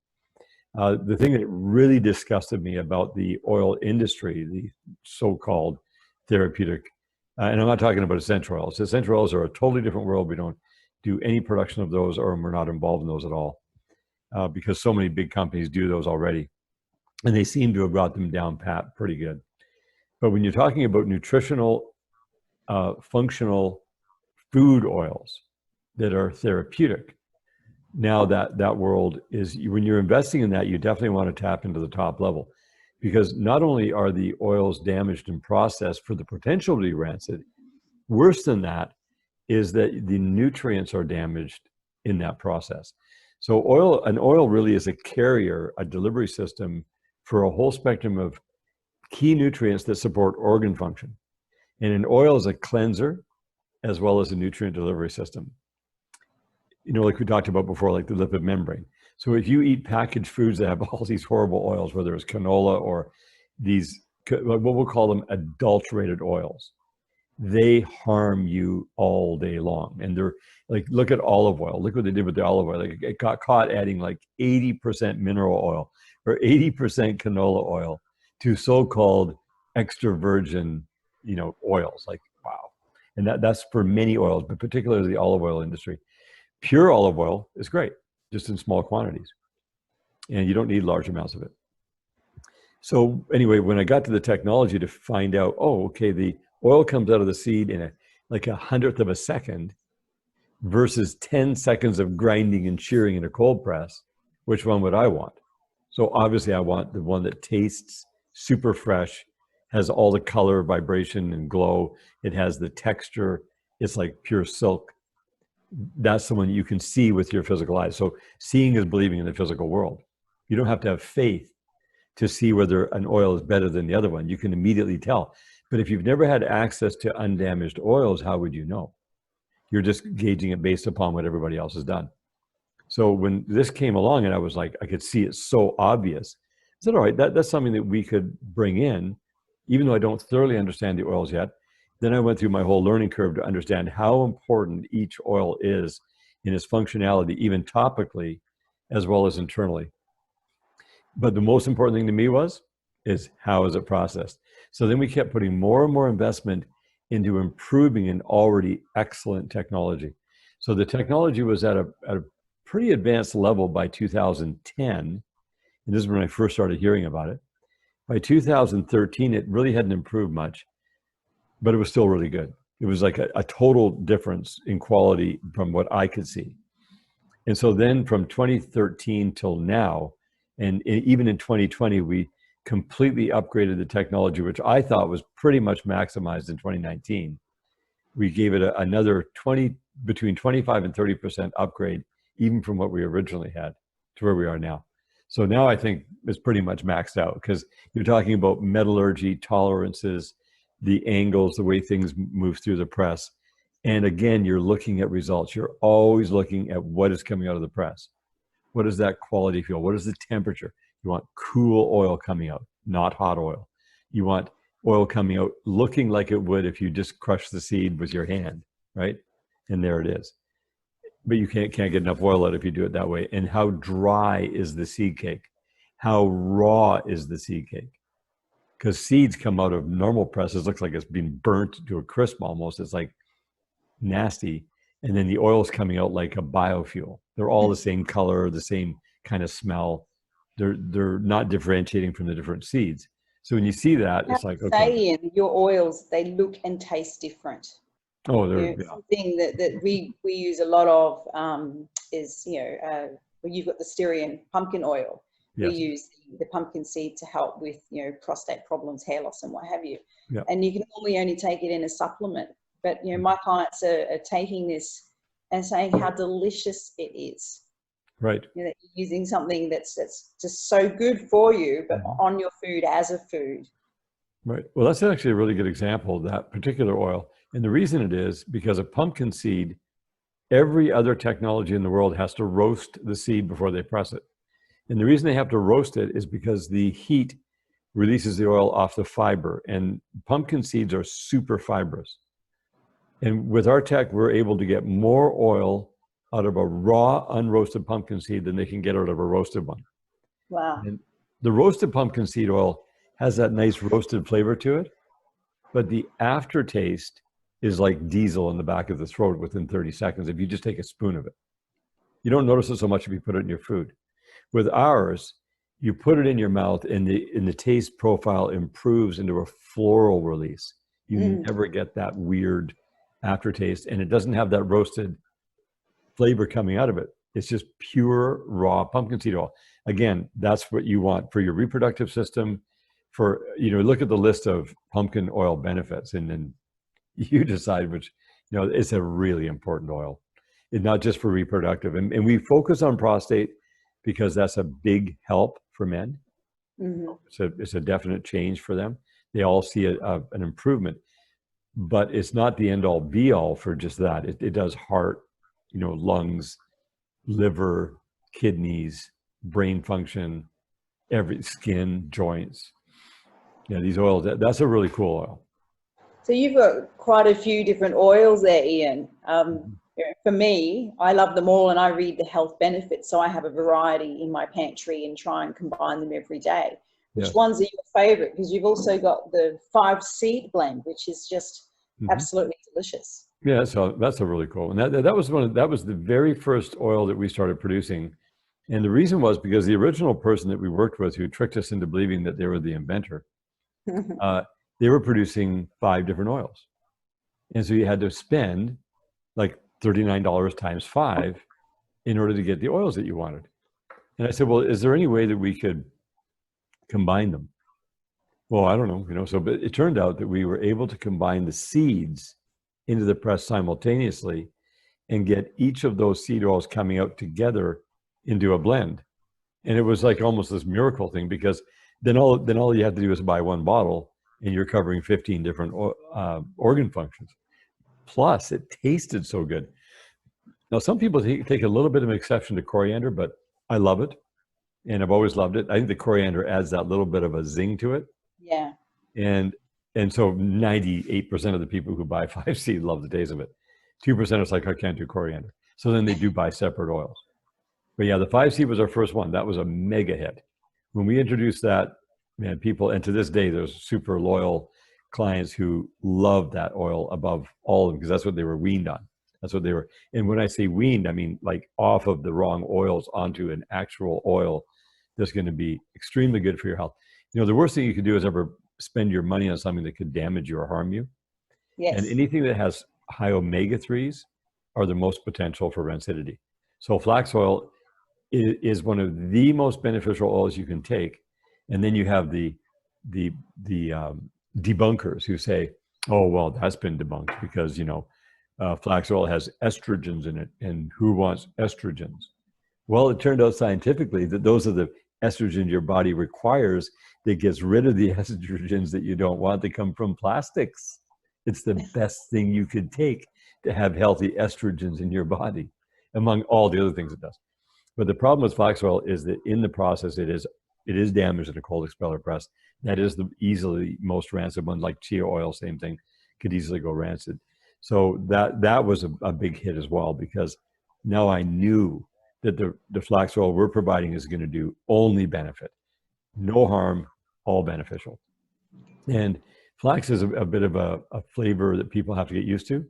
The thing that really disgusted me about the oil industry, the so-called therapeutic, and I'm not talking about essential oils. Essential oils are a totally different world. We don't do any production of those, or we're not involved in those at all, because so many big companies do those already. And they seem to have brought them down pat pretty good. But when you're talking about nutritional, functional food oils that are therapeutic, now that world is, when you're investing in that, you definitely want to tap into the top level, because not only are the oils damaged and processed for the potential to be rancid, worse than that is that the nutrients are damaged in that process. So an oil really is a carrier, a delivery system for a whole spectrum of key nutrients that support organ function. And an oil is a cleanser as well as a nutrient delivery system. Like we talked about before, like the lipid membrane. So if you eat packaged foods that have all these horrible oils, whether it's canola or these, what we'll call them adulterated oils, they harm you all day long. And they're like, look at olive oil. Look what they did with the olive oil. Like, it got caught adding like 80% mineral oil or 80% canola oil to so-called extra virgin, oils. Like, wow. And that's for many oils, but particularly the olive oil industry. Pure olive oil is great, just in small quantities. And you don't need large amounts of it. So anyway, when I got to the technology to find out, okay, the oil comes out of the seed in like 1/100th of a second versus 10 seconds of grinding and shearing in a cold press, which one would I want? So obviously I want the one that tastes super fresh, has all the color, vibration, and glow. It has the texture. It's like pure silk. That's the one you can see with your physical eyes. So seeing is believing in the physical world. You don't have to have faith to see whether an oil is better than the other one. You can immediately tell. But if you've never had access to undamaged oils, how would you know? You're just gauging it based upon what everybody else has done. So when this came along and I was like, I could see it so obvious, I said, all right, that's something that we could bring in, even though I don't thoroughly understand the oils yet. Then I went through my whole learning curve to understand how important each oil is in its functionality, even topically, as well as internally. But the most important thing to me is how is it processed? So then we kept putting more and more investment into improving an already excellent technology. So the technology was at a pretty advanced level by 2010. And this is when I first started hearing about it. By 2013, it really hadn't improved much, but it was still really good. It was like a total difference in quality from what I could see. And so then from 2013 till now, and even in 2020, we completely upgraded the technology, which I thought was pretty much maximized in 2019. We gave it another between 25 and 30% upgrade, even from what we originally had to where we are now. So now I think it's pretty much maxed out, because you're talking about metallurgy, tolerances, the angles, the way things move through the press. And again, you're looking at results. You're always looking at what is coming out of the press. What does that quality feel? What is the temperature? You want cool oil coming out, not hot oil. You want oil coming out looking like it would if you just crush the seed with your hand, right? And there it is. But you can't get enough oil out if you do it that way. And how dry is the seed cake? How raw is the seed cake? Because seeds come out of normal presses, looks like it's been burnt to a crisp almost. It's like nasty. And then the oil's coming out like a biofuel. They're all the same color, the same kind of smell. They're not differentiating from the different seeds. So when you see that, it's like, okay. Ian, your oils, they look and taste different. Oh, they're something that we use a lot of is, well, you've got the Styrian pumpkin oil. Yes. We use the pumpkin seed to help with, prostate problems, hair loss, and what have you. Yeah. And you can only take it in a supplement. But, my clients are taking this and saying how delicious it is. Right. That you're using something that's just so good for you, but on your food as a food. Right. Well, that's actually a really good example of that particular oil. And the reason it is because a pumpkin seed, every other technology in the world has to roast the seed before they press it. And the reason they have to roast it is because the heat releases the oil off the fiber, and pumpkin seeds are super fibrous. And with our tech, we're able to get more oil out of a raw, unroasted pumpkin seed than they can get out of a roasted one. Wow. And the roasted pumpkin seed oil has that nice roasted flavor to it, but the aftertaste is like diesel in the back of the throat within 30 seconds if you just take a spoon of it. You don't notice it so much if you put it in your food. With ours, you put it in your mouth and the taste profile improves into a floral release. You never get that weird aftertaste, and it doesn't have that roasted flavor coming out of it. It's just pure raw pumpkin seed oil. Again, that's what you want for your reproductive system. For, look at the list of pumpkin oil benefits, and then you decide which, it's a really important oil. It's not just for reproductive. And we focus on prostate because that's a big help for men. It's a definite change for them. They all see an improvement, but it's not the end all be all for just that. It does heart, lungs, liver, kidneys, brain function, every skin, joints. Yeah, these oils, that's a really cool oil. So you've got quite a few different oils there, Ian. For me, I love them all, and I read the health benefits. So I have a variety in my pantry and try and combine them every day. Which ones are your favorite? Because you've also got the 5 seed blend, which is just absolutely delicious. Yeah, so that's a really cool. And that was the very first oil that we started producing. And the reason was because the original person that we worked with, who tricked us into believing that they were the inventor, they were producing 5 different oils. And so you had to spend like $39 times 5 in order to get the oils that you wanted. And I said, well, is there any way that we could combine them? Well, I don't know, but it turned out that we were able to combine the seeds into the press simultaneously and get each of those seed oils coming out together into a blend. And it was like almost this miracle thing, because then all you have to do is buy 1 bottle and you're covering 15 different organ functions. Plus, it tasted so good. Now, some people take a little bit of an exception to coriander, but I love it. And I've always loved it. I think the coriander adds that little bit of a zing to it. Yeah. And so 98% of the people who buy 5 seed love the taste of it. 2% is like, I can't do coriander. So then they do buy separate oils. But yeah, the 5 seed was our first one. That was a mega hit. When we introduced that, man, people, and to this day, there's super loyal clients who love that oil above all of them because that's what they were weaned on. That's what they were. And when I say weaned, I mean like off of the wrong oils onto an actual oil that's going to be extremely good for your health. You know, the worst thing you could do is ever spend your money on something that could damage you or harm you. Yes. And anything that has high omega-3s are the most potential for rancidity. So flax oil is one of the most beneficial oils you can take. And then you have the debunkers who say, oh, well, that's been debunked because, you know, flax oil has estrogens in it, and who wants estrogens? Well, it turned out scientifically that those are the estrogens your body requires that gets rid of the estrogens that you don't want that come from plastics. It's the best thing you could take to have healthy estrogens in your body, among all the other things it does. But the problem with flax oil is that in the process, it is damaged in a cold expeller press. That is the easily most rancid one, like chia oil, same thing, could easily go rancid. So that was a big hit as well, because now I knew that the flax oil we're providing is going to do only benefit, no harm, all beneficial. And flax is a bit of a flavor that people have to get used to,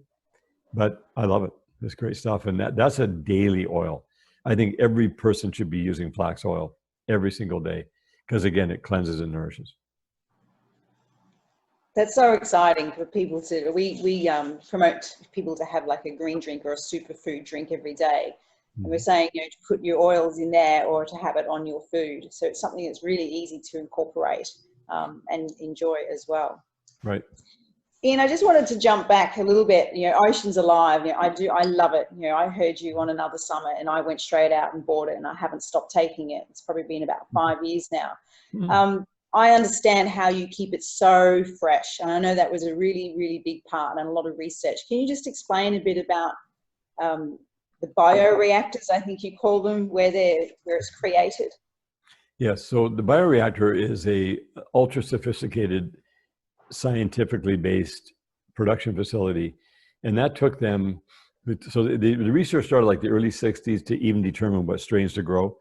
but I love it. It's great stuff. And that's a daily oil. I think every person should be using flax oil every single day because, again, it cleanses and nourishes. That's so exciting for people to, we promote people to have like a green drink or a superfood drink every day. And we're saying, you know, to put your oils in there or to have it on your food. So it's something that's really easy to incorporate and enjoy as well. Right. Ian, I just wanted to jump back a little bit. You know, Oceans Alive, you know, I love it. You know, I heard you on another summit and I went straight out and bought it and I haven't stopped taking it. It's probably been about 5 years now. I understand how you keep it so fresh. And I know that was a really, really big part and a lot of research. Can you just explain a bit about the bioreactors, I think you call them, where it's created? Yes. So the bioreactor is a ultra sophisticated, scientifically based production facility. And that took them, so the research started like the early 60s to even determine what strains to grow.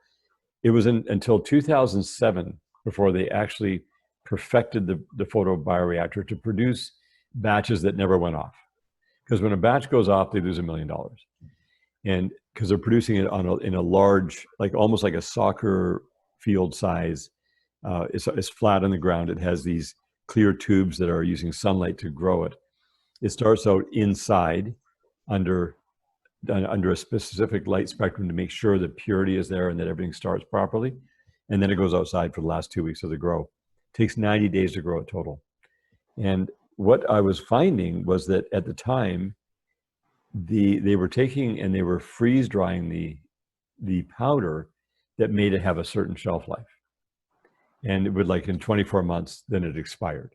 It was until 2007 before they actually perfected the photobioreactor to produce batches that never went off. Because when a batch goes off, they lose $1 million. And because they're producing it in a large, like almost like a soccer field size, it's flat on the ground. It has these clear tubes that are using sunlight to grow it. It starts out inside under a specific light spectrum to make sure that purity is there and that everything starts properly. And then it goes outside for the last 2 weeks of the grow. It takes 90 days to grow it total. And what I was finding was that at the time, they were taking and they were freeze drying the powder that made it have a certain shelf life. And it would, like in 24 months, then it expired.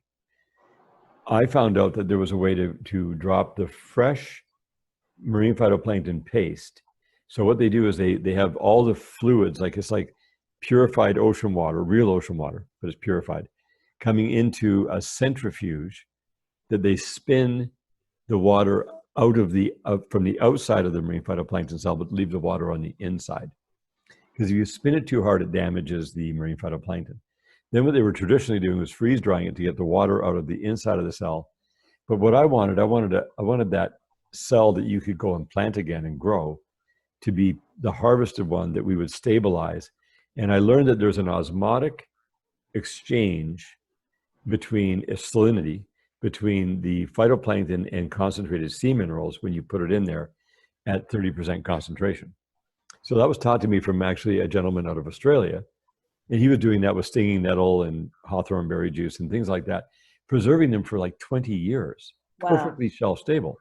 I found out that there was a way to drop the fresh marine phytoplankton paste. So what they do is they have all the fluids, like it's like purified ocean water, real ocean water, but it's purified, coming into a centrifuge that they spin the water out of from the outside of the marine phytoplankton cell, but leave the water on the inside. Because if you spin it too hard, it damages the marine phytoplankton. Then what they were traditionally doing was freeze drying it to get the water out of the inside of the cell. But what I wanted that cell that you could go and plant again and grow to be the harvested one that we would stabilize. And I learned that there's an osmotic exchange between a salinity between the phytoplankton and concentrated sea minerals when you put it in there at 30% concentration. So that was taught to me from actually a gentleman out of Australia. And he was doing that with stinging nettle and hawthorn berry juice and things like that, preserving them for like 20 years, wow. Perfectly shelf stable,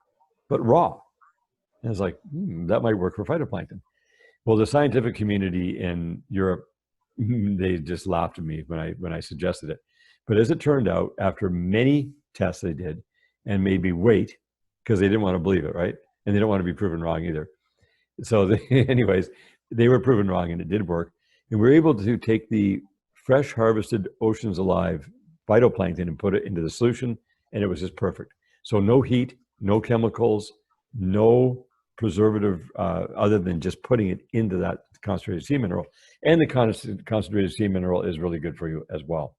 but raw. And I was like, that might work for phytoplankton. Well, the scientific community in Europe, they just laughed at me when I suggested it. But as it turned out, after many tests they did and made me wait because they didn't want to believe it, right? And they don't want to be proven wrong either. So anyways, they were proven wrong and it did work. And we were able to take the fresh harvested Oceans Alive phytoplankton and put it into the solution, and it was just perfect. So no heat, no chemicals, no preservative other than just putting it into that concentrated sea mineral. And the concentrated sea mineral is really good for you as well.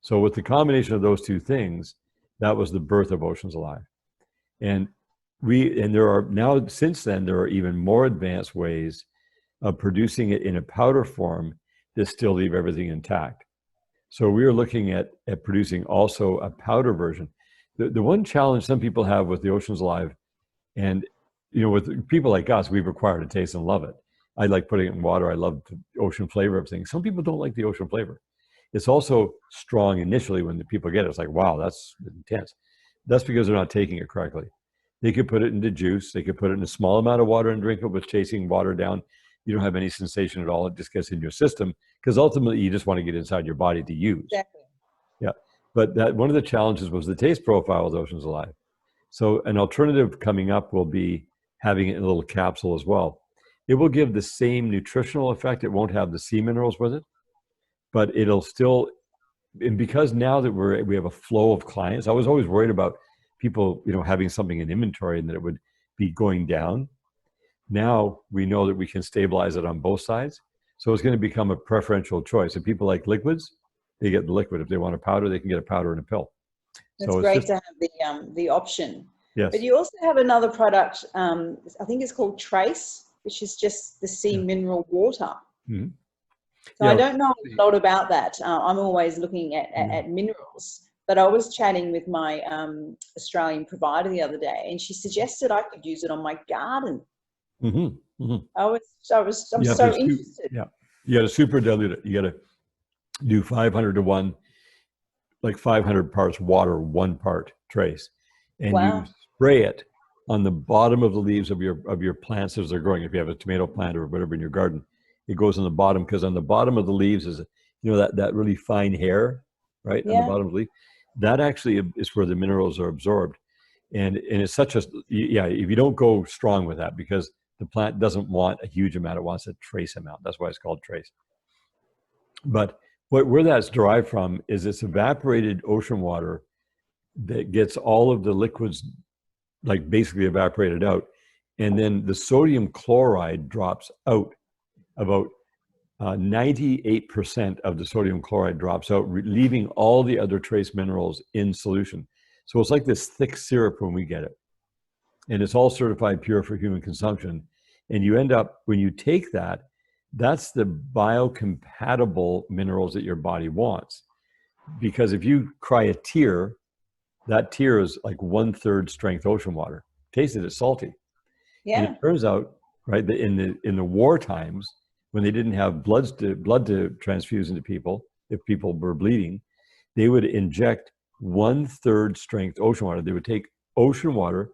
So with the combination of those two things, That was the birth of Oceans Alive. And there are now, since then, there are even more advanced ways of producing it in a powder form that still leave everything intact. So we are looking at producing also a powder version. The one challenge some people have with the Oceans Alive, and with people like us, we've acquired a taste and love it. I like putting it in water. I love the ocean flavor of things. Some people don't like the ocean flavor. It's also strong initially when the people get it. It's like, wow, that's intense. That's because they're not taking it correctly. They could put it into juice. They could put it in a small amount of water and drink it with chasing water down. You don't have any sensation at all. It just gets in your system because ultimately you just want to get inside your body to use. Exactly. Yeah. But one of the challenges was the taste profile of the Oceans Alive. So an alternative coming up will be having it in a little capsule as well. It will give the same nutritional effect. It won't have the sea minerals with it, but it'll still, and because now that we have a flow of clients, I was always worried about people, having something in inventory and that it would be going down. Now we know that we can stabilize it on both sides. So it's going to become a preferential choice. If people like liquids, they get the liquid. If they want a powder, they can get a powder and a pill. It's great to have the option. Yes. But you also have another product, I think it's called Trace, which is just the sea mineral water. Mm-hmm. So I don't know a lot about that. I'm always looking at minerals. But I was chatting with my Australian provider the other day, and she suggested I could use it on my garden. Mm-hmm. Mm-hmm. I'm so interested. Yeah, you got to super dilute it. You got to do 500 to 1, like 500 parts water, 1 part trace, and you spray it on the bottom of the leaves of your plants as they're growing. If you have a tomato plant or whatever in your garden, it goes on the bottom, because on the bottom of the leaves is that really fine hair, right? On the bottom of the leaf. That actually is where the minerals are absorbed, and it's such a if you don't go strong with that, because the plant doesn't want a huge amount, it wants a trace amount. That's why it's called trace. But where that's derived from is it's evaporated ocean water that gets all of the liquids like basically evaporated out, and then the sodium chloride drops out. About 98% of the sodium chloride drops out, leaving all the other trace minerals in solution. So it's like this thick syrup when we get it. And it's all certified pure for human consumption. And you end up, when you take that, that's the biocompatible minerals that your body wants. Because if you cry a tear, that tear is like 1/3 strength ocean water. Taste it, it's salty. Yeah. And it turns out, right, that in the war times, when they didn't have blood to transfuse into people, if people were bleeding, they would inject 1/3 strength ocean water. They would take ocean water,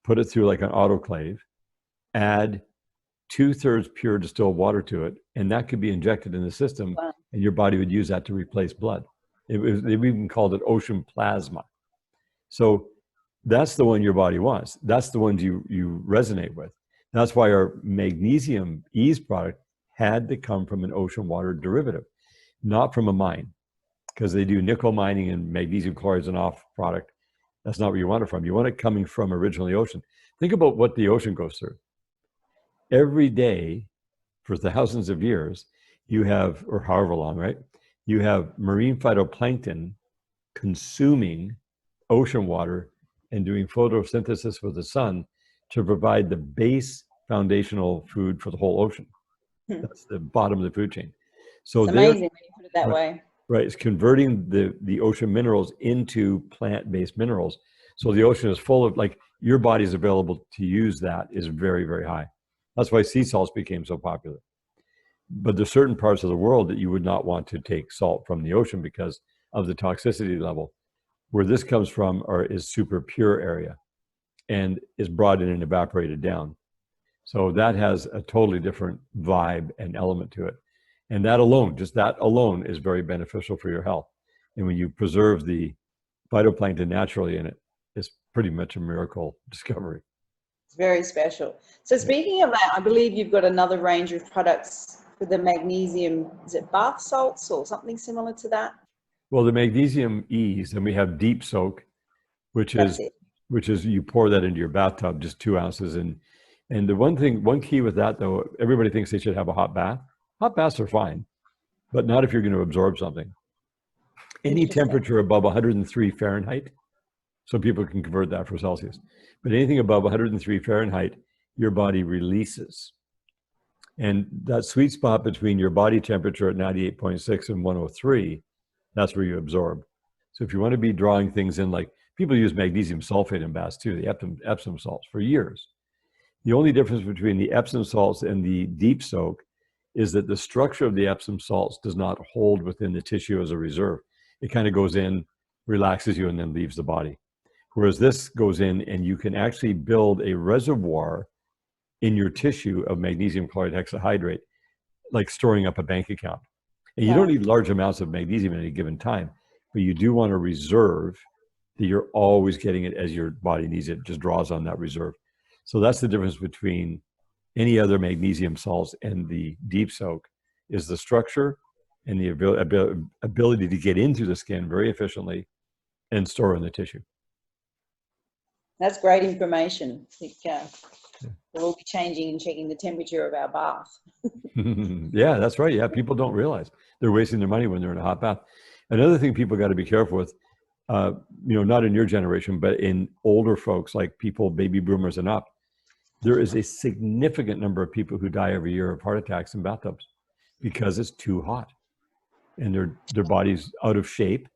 put it through like an autoclave, add 2/3 pure distilled water to it, and that could be injected in the system, and your body would use that to replace blood. They even called it ocean plasma. So that's the one your body wants. That's the ones you resonate with. That's why our Magnesium Ease product had to come from an ocean water derivative, not from a mine, because they do nickel mining and magnesium chloride is an off product. That's not where you want it from. You want it coming from originally ocean. Think about what the ocean goes through. Every day for thousands of years, you have, or however long, right? You have marine phytoplankton consuming ocean water and doing photosynthesis with the sun to provide the base foundational food for the whole ocean. That's the bottom of the food chain. So it's amazing when you put it that way. Right, it's converting the ocean minerals into plant-based minerals. So the ocean is full of, like, your body's available to use that is very, very high. That's why sea salts became so popular. But there's certain parts of the world that you would not want to take salt from the ocean because of the toxicity level. Where this comes from is super pure area and is brought in and evaporated down. So that has a totally different vibe and element to it. And that alone, just that alone, is very beneficial for your health. And when you preserve the phytoplankton naturally in it, it's pretty much a miracle discovery. It's very special. So speaking of that, I believe you've got another range of products for the magnesium, is it bath salts or something similar to that? Well, the Magnesium Ease, and we have Deep Soak, which is you pour that into your bathtub, just 2 ounces. And the one key with that, though, everybody thinks they should have a hot bath. Hot baths are fine, but not if you're going to absorb something. Any temperature above 103 Fahrenheit So people can convert that for Celsius. But anything above 103 Fahrenheit, your body releases. And that sweet spot between your body temperature at 98.6 and 103, that's where you absorb. So if you want to be drawing things in, like people use magnesium sulfate in baths too, the Epsom salts for years. The only difference between the Epsom salts and the deep soak is that the structure of the Epsom salts does not hold within the tissue as a reserve. It kind of goes in, relaxes you, and then leaves the body. Whereas this goes in and you can actually build a reservoir in your tissue of magnesium chloride hexahydrate, like storing up a bank account. And you don't need large amounts of magnesium at any given time, but you do want to reserve that you're always getting it as your body needs it, just draws on that reserve. So that's the difference between any other magnesium salts and the deep soak, is the structure and the ability to get into the skin very efficiently and store in the tissue. That's great information. I think we'll be changing and checking the temperature of our bath. Yeah, that's right. Yeah, people don't realize they're wasting their money when they're in a hot bath. Another thing people got to be careful with, not in your generation, but in older folks, like people, baby boomers and up, there is a significant number of people who die every year of heart attacks in bathtubs because it's too hot and their body's out of shape.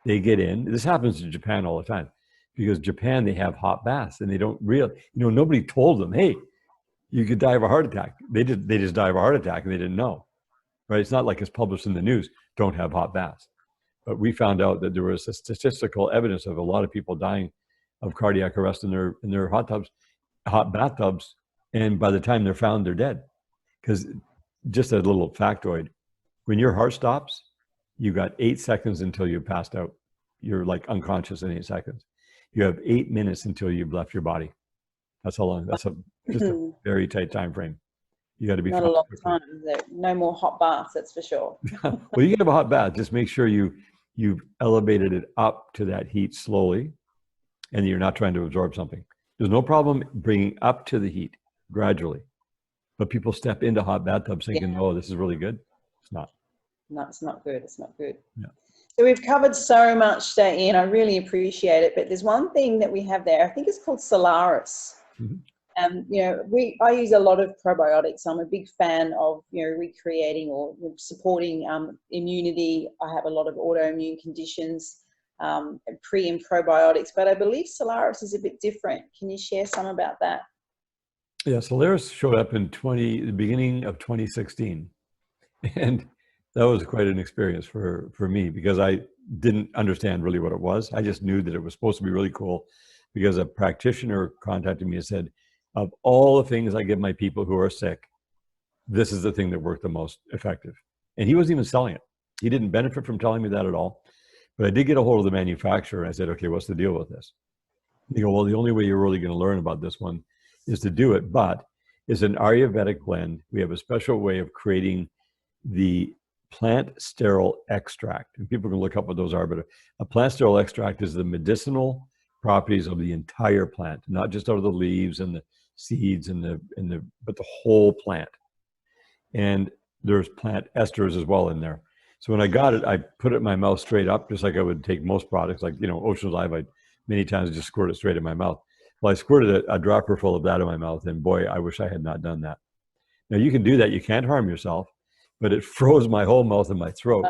They get in. This happens in Japan all the time, because Japan, they have hot baths and they don't really, nobody told them, hey, you could die of a heart attack. They just die of a heart attack and they didn't know, right? It's not like it's published in the news, don't have hot baths. But we found out that there was a statistical evidence of a lot of people dying of cardiac arrest in their hot bathtubs. And by the time they're found, they're dead. Because just a little factoid, when your heart stops, you got 8 seconds until you passed out. You're like unconscious in 8 seconds. You have 8 minutes until you've left your body. That's how long. That's just a very tight time frame. You got to be not a long time. No more hot baths, that's for sure. Well, you can have a hot bath. Just make sure you've elevated it up to that heat slowly, and you're not trying to absorb something. There's no problem bringing up to the heat gradually, but people step into hot bathtubs thinking, "Oh, this is really good." It's not. No, it's not good. It's not good. Yeah. So we've covered so much today, Ian. I really appreciate it. But there's one thing that we have there. I think it's called Solaris. Mm-hmm. I use a lot of probiotics. I'm a big fan of recreating or supporting immunity. I have a lot of autoimmune conditions, pre and probiotics. But I believe Solaris is a bit different. Can you share some about that? Yeah, Solaris showed up in the beginning of 2016, and that was quite an experience for me, because I didn't understand really what it was. I just knew that it was supposed to be really cool, because a practitioner contacted me and said, of all the things I give my people who are sick, this is the thing that worked the most effective. And he wasn't even selling it. He didn't benefit from telling me that at all. But I did get a hold of the manufacturer and I said, okay, what's the deal with this? They go, well, the only way you're really going to learn about this one is to do it, but it's an Ayurvedic blend. We have a special way of creating the plant sterile extract. And people can look up what those are, but a plant sterile extract is the medicinal properties of the entire plant, not just out of the leaves and the seeds but the whole plant. And there's plant esters as well in there. So when I got it, I put it in my mouth straight up, just like I would take most products, like, Ocean's Live, I many times just squirt it straight in my mouth. Well, I squirted a dropper full of that in my mouth, and boy, I wish I had not done that. Now you can do that, you can't harm yourself, but it froze my whole mouth and my throat.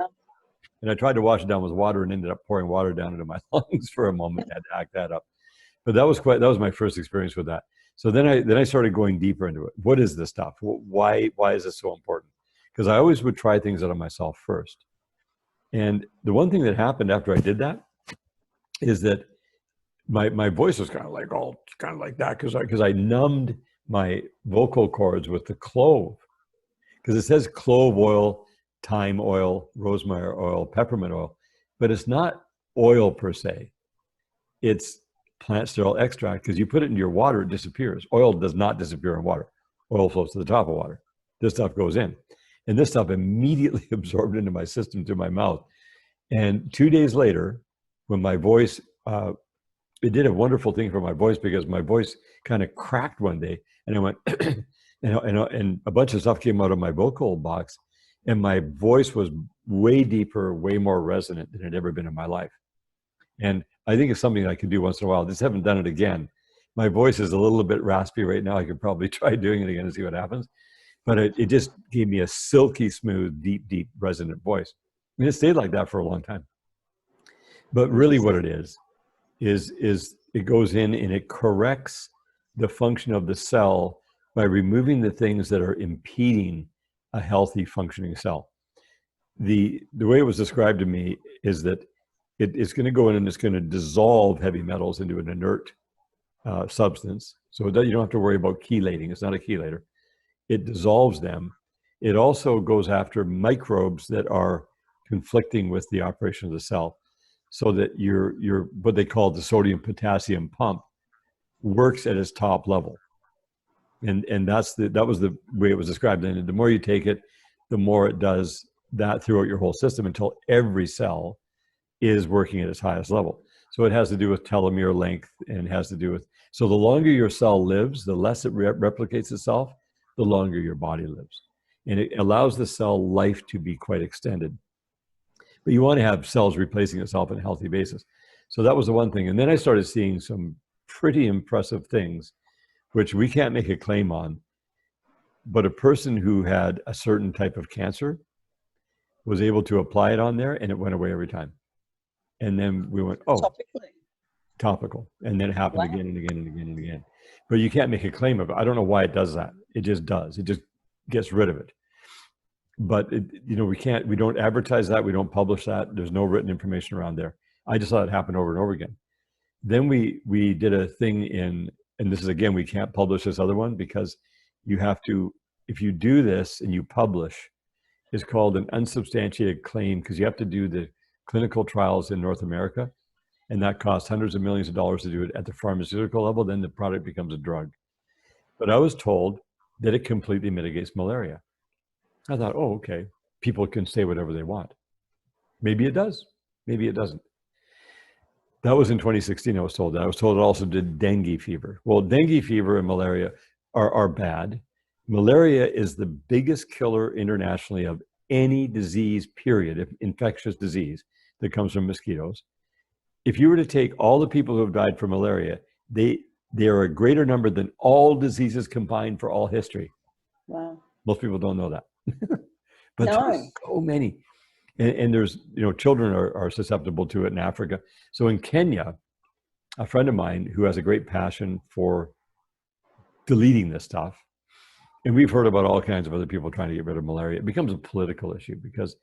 And I tried to wash it down with water and ended up pouring water down into my lungs for a moment. I had to act that up. But that was my first experience with that. So then I started going deeper into it. What is this stuff? Why is this so important? Because I always would try things out on myself first. And the one thing that happened after I did that is that my voice was kind of like that, because I numbed my vocal cords with the clove. Because it says clove oil, thyme oil, rosemary oil, peppermint oil, but it's not oil per se. It's plant sterile extract, because you put it in your water, it disappears. Oil does not disappear in water. Oil floats to the top of water. This stuff goes in. And this stuff immediately absorbed into my system, to my mouth. And 2 days later, when my voice, it did a wonderful thing for my voice, because my voice kind of cracked one day, and I went, and a bunch of stuff came out of my vocal box, and my voice was way deeper, way more resonant than it had ever been in my life. And I think it's something I could do once in a while. Just haven't done it again. My voice is a little bit raspy right now. I could probably try doing it again and see what happens. But it just gave me a silky smooth, deep, deep resonant voice. I mean, it stayed like that for a long time. But really what it is it goes in and it corrects the function of the cell by removing the things that are impeding a healthy functioning cell. The way it was described to me is that it's going to go in and it's going to dissolve heavy metals into an inert substance. So you don't have to worry about chelating. It's not a chelator. It dissolves them. It also goes after microbes that are conflicting with the operation of the cell, so that your what they call the sodium potassium pump works at its top level. And that was the way it was described. And the more you take it, the more it does that throughout your whole system until every cell is working at its highest level. So it has to do with telomere length, and has to do with, so the longer your cell lives, the less it replicates itself, the longer your body lives. And it allows the cell life to be quite extended. But you want to have cells replacing itself on a healthy basis. So that was the one thing. And then I started seeing some pretty impressive things, which we can't make a claim on. But a person who had a certain type of cancer was able to apply it on there, and it went away every time. And then we went, oh, topical. And then it happened again and again and again and again. But you can't make a claim of it. I don't know why it does that. It just does. It just gets rid of it. But we don't advertise that. We don't publish that. There's no written information around there. I just saw it happen over and over again. Then we did a thing and this is, again, we can't publish this other one because you have to, if you do this and you publish, it's called an unsubstantiated claim, because you have to do the clinical trials in North America, and that costs hundreds of millions of dollars to do it at the pharmaceutical level. Then the product becomes a drug. But I was told that it completely mitigates malaria. I thought, oh, okay, people can say whatever they want. Maybe it does, maybe it doesn't. That was in 2016, I was told that. I was told it also did dengue fever. Well, dengue fever and malaria are bad. Malaria is the biggest killer internationally of any disease, period, infectious disease that comes from mosquitoes. If you were to take all the people who have died from malaria, they are a greater number than all diseases combined for all history. Wow. Most people don't know that. But No. there's so many. And there's, children are susceptible to it in Africa. So in Kenya, a friend of mine who has a great passion for deleting this stuff, and we've heard about all kinds of other people trying to get rid of malaria. It becomes a political issue because,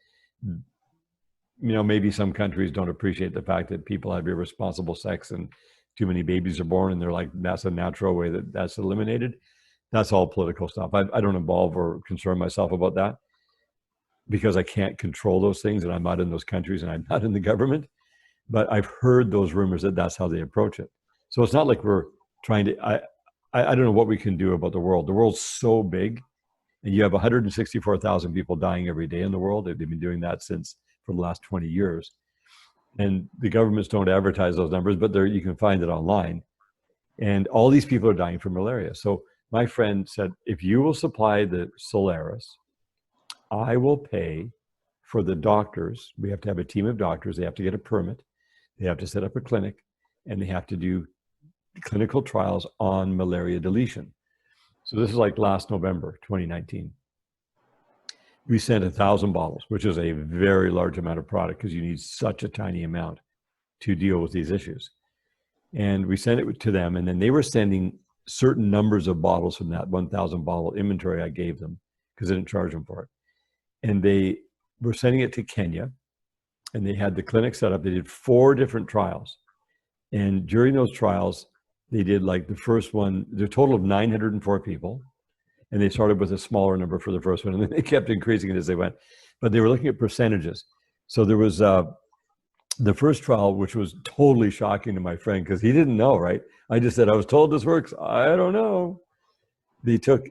maybe some countries don't appreciate the fact that people have irresponsible sex and too many babies are born, and they're like, that's a natural way that's eliminated. That's all political stuff. I don't involve or concern myself about that, because I can't control those things, and I'm not in those countries, and I'm not in the government. But I've heard those rumors that that's how they approach it. So it's not like we're trying to, I don't know what we can do about the world. The world's so big, and you have 164,000 people dying every day in the world. They've been doing that for the last 20 years. And the governments don't advertise those numbers, but you can find it online. And all these people are dying from malaria. So my friend said, if you will supply the Solaris, I will pay for the doctors. We have to have a team of doctors. They have to get a permit. They have to set up a clinic, and they have to do clinical trials on malaria deletion. So this is like last November, 2019. We sent 1,000 bottles, which is a very large amount of product because you need such a tiny amount to deal with these issues. And we sent it to them, and then they were sending certain numbers of bottles from that 1,000 bottle inventory I gave them, because I didn't charge them for it. And they were sending it to Kenya, and they had the clinic set up. They did 4 different trials. And during those trials, they did like the first one, the total of 904 people. And they started with a smaller number for the first one, and then they kept increasing it as they went. But they were looking at percentages. So there was the first trial, which was totally shocking to my friend, because he didn't know, right? I just said, I was told this works. I don't know. They took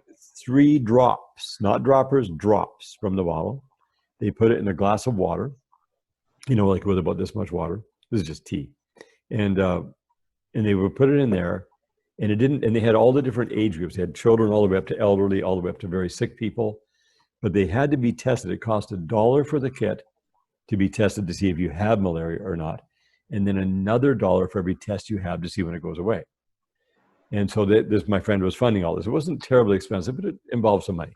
3 drops, not droppers, drops from the bottle. They put it in a glass of water, like with about this much water. This is just tea. And they would put it in there, and and they had all the different age groups. They had children all the way up to elderly, all the way up to very sick people, but they had to be tested. It cost $1 for the kit to be tested to see if you have malaria or not. and then another $1 for every test you have to see when it goes away. And so this, my friend was funding all this. It wasn't terribly expensive, but it involved some money.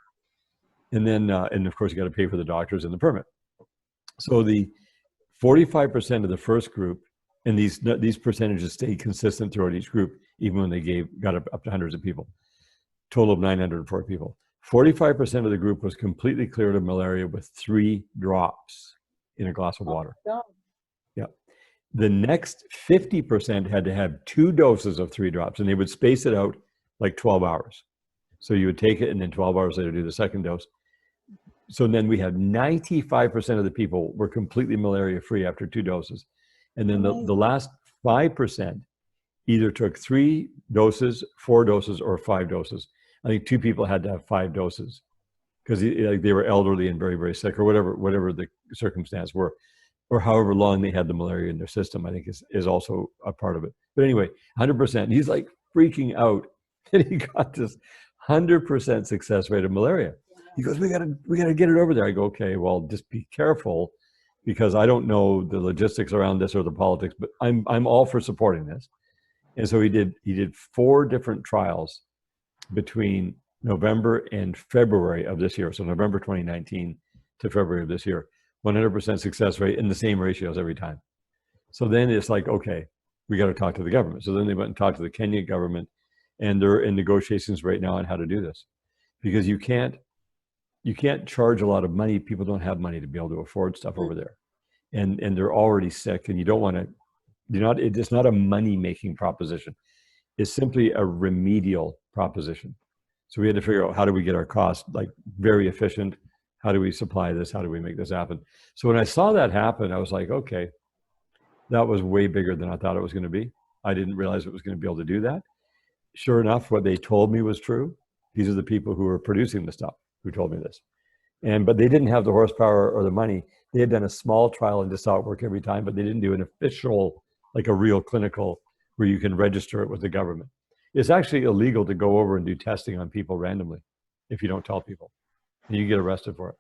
And then, and of course, you got to pay for the doctors and the permit. So the 45% of the first group, and these percentages stayed consistent throughout each group, even when they got up to hundreds of people, total of 904 people. 45% of the group was completely cleared of malaria with 3 drops in a glass of water. Oh, yeah. The next 50% had to have 2 doses of 3 drops, and they would space it out like 12 hours. So you would take it, and then 12 hours later do the second dose. So then we had 95% of the people were completely malaria-free after 2 doses. And then the last 5% either took 3 doses, 4 doses, or 5 doses. I think 2 people had to have 5 doses because they were elderly and very, very sick, or whatever the circumstance were, or however long they had the malaria in their system, I think is also a part of it. But anyway, 100%. He's like freaking out that he got this 100% success rate of malaria. He goes, we gotta get it over there. I go, okay, well, just be careful, because I don't know the logistics around this or the politics, but I'm all for supporting this. And so he did 4 different trials between November and February of this year. So November 2019 to February of this year, 100% success rate in the same ratios every time. So then it's like, okay, we got to talk to the government. So then they went and talked to the Kenyan government, and they're in negotiations right now on how to do this, because you can't charge a lot of money. People don't have money to be able to afford stuff over there, and they're already sick, and you don't want to. It's not a money-making proposition. It's simply a remedial proposition. So we had to figure out, how do we get our costs like very efficient? How do we supply this? How do we make this happen? So when I saw that happen, I was like, okay, that was way bigger than I thought it was going to be. I didn't realize it was going to be able to do that. Sure enough, what they told me was true. These are the people who were producing the stuff who told me this. But they didn't have the horsepower or the money. They had done a small trial and just saw it work every time, but they didn't do an official, like a real clinical, where you can register it with the government. It's actually illegal to go over and do testing on people randomly if you don't tell people. And you get arrested for it.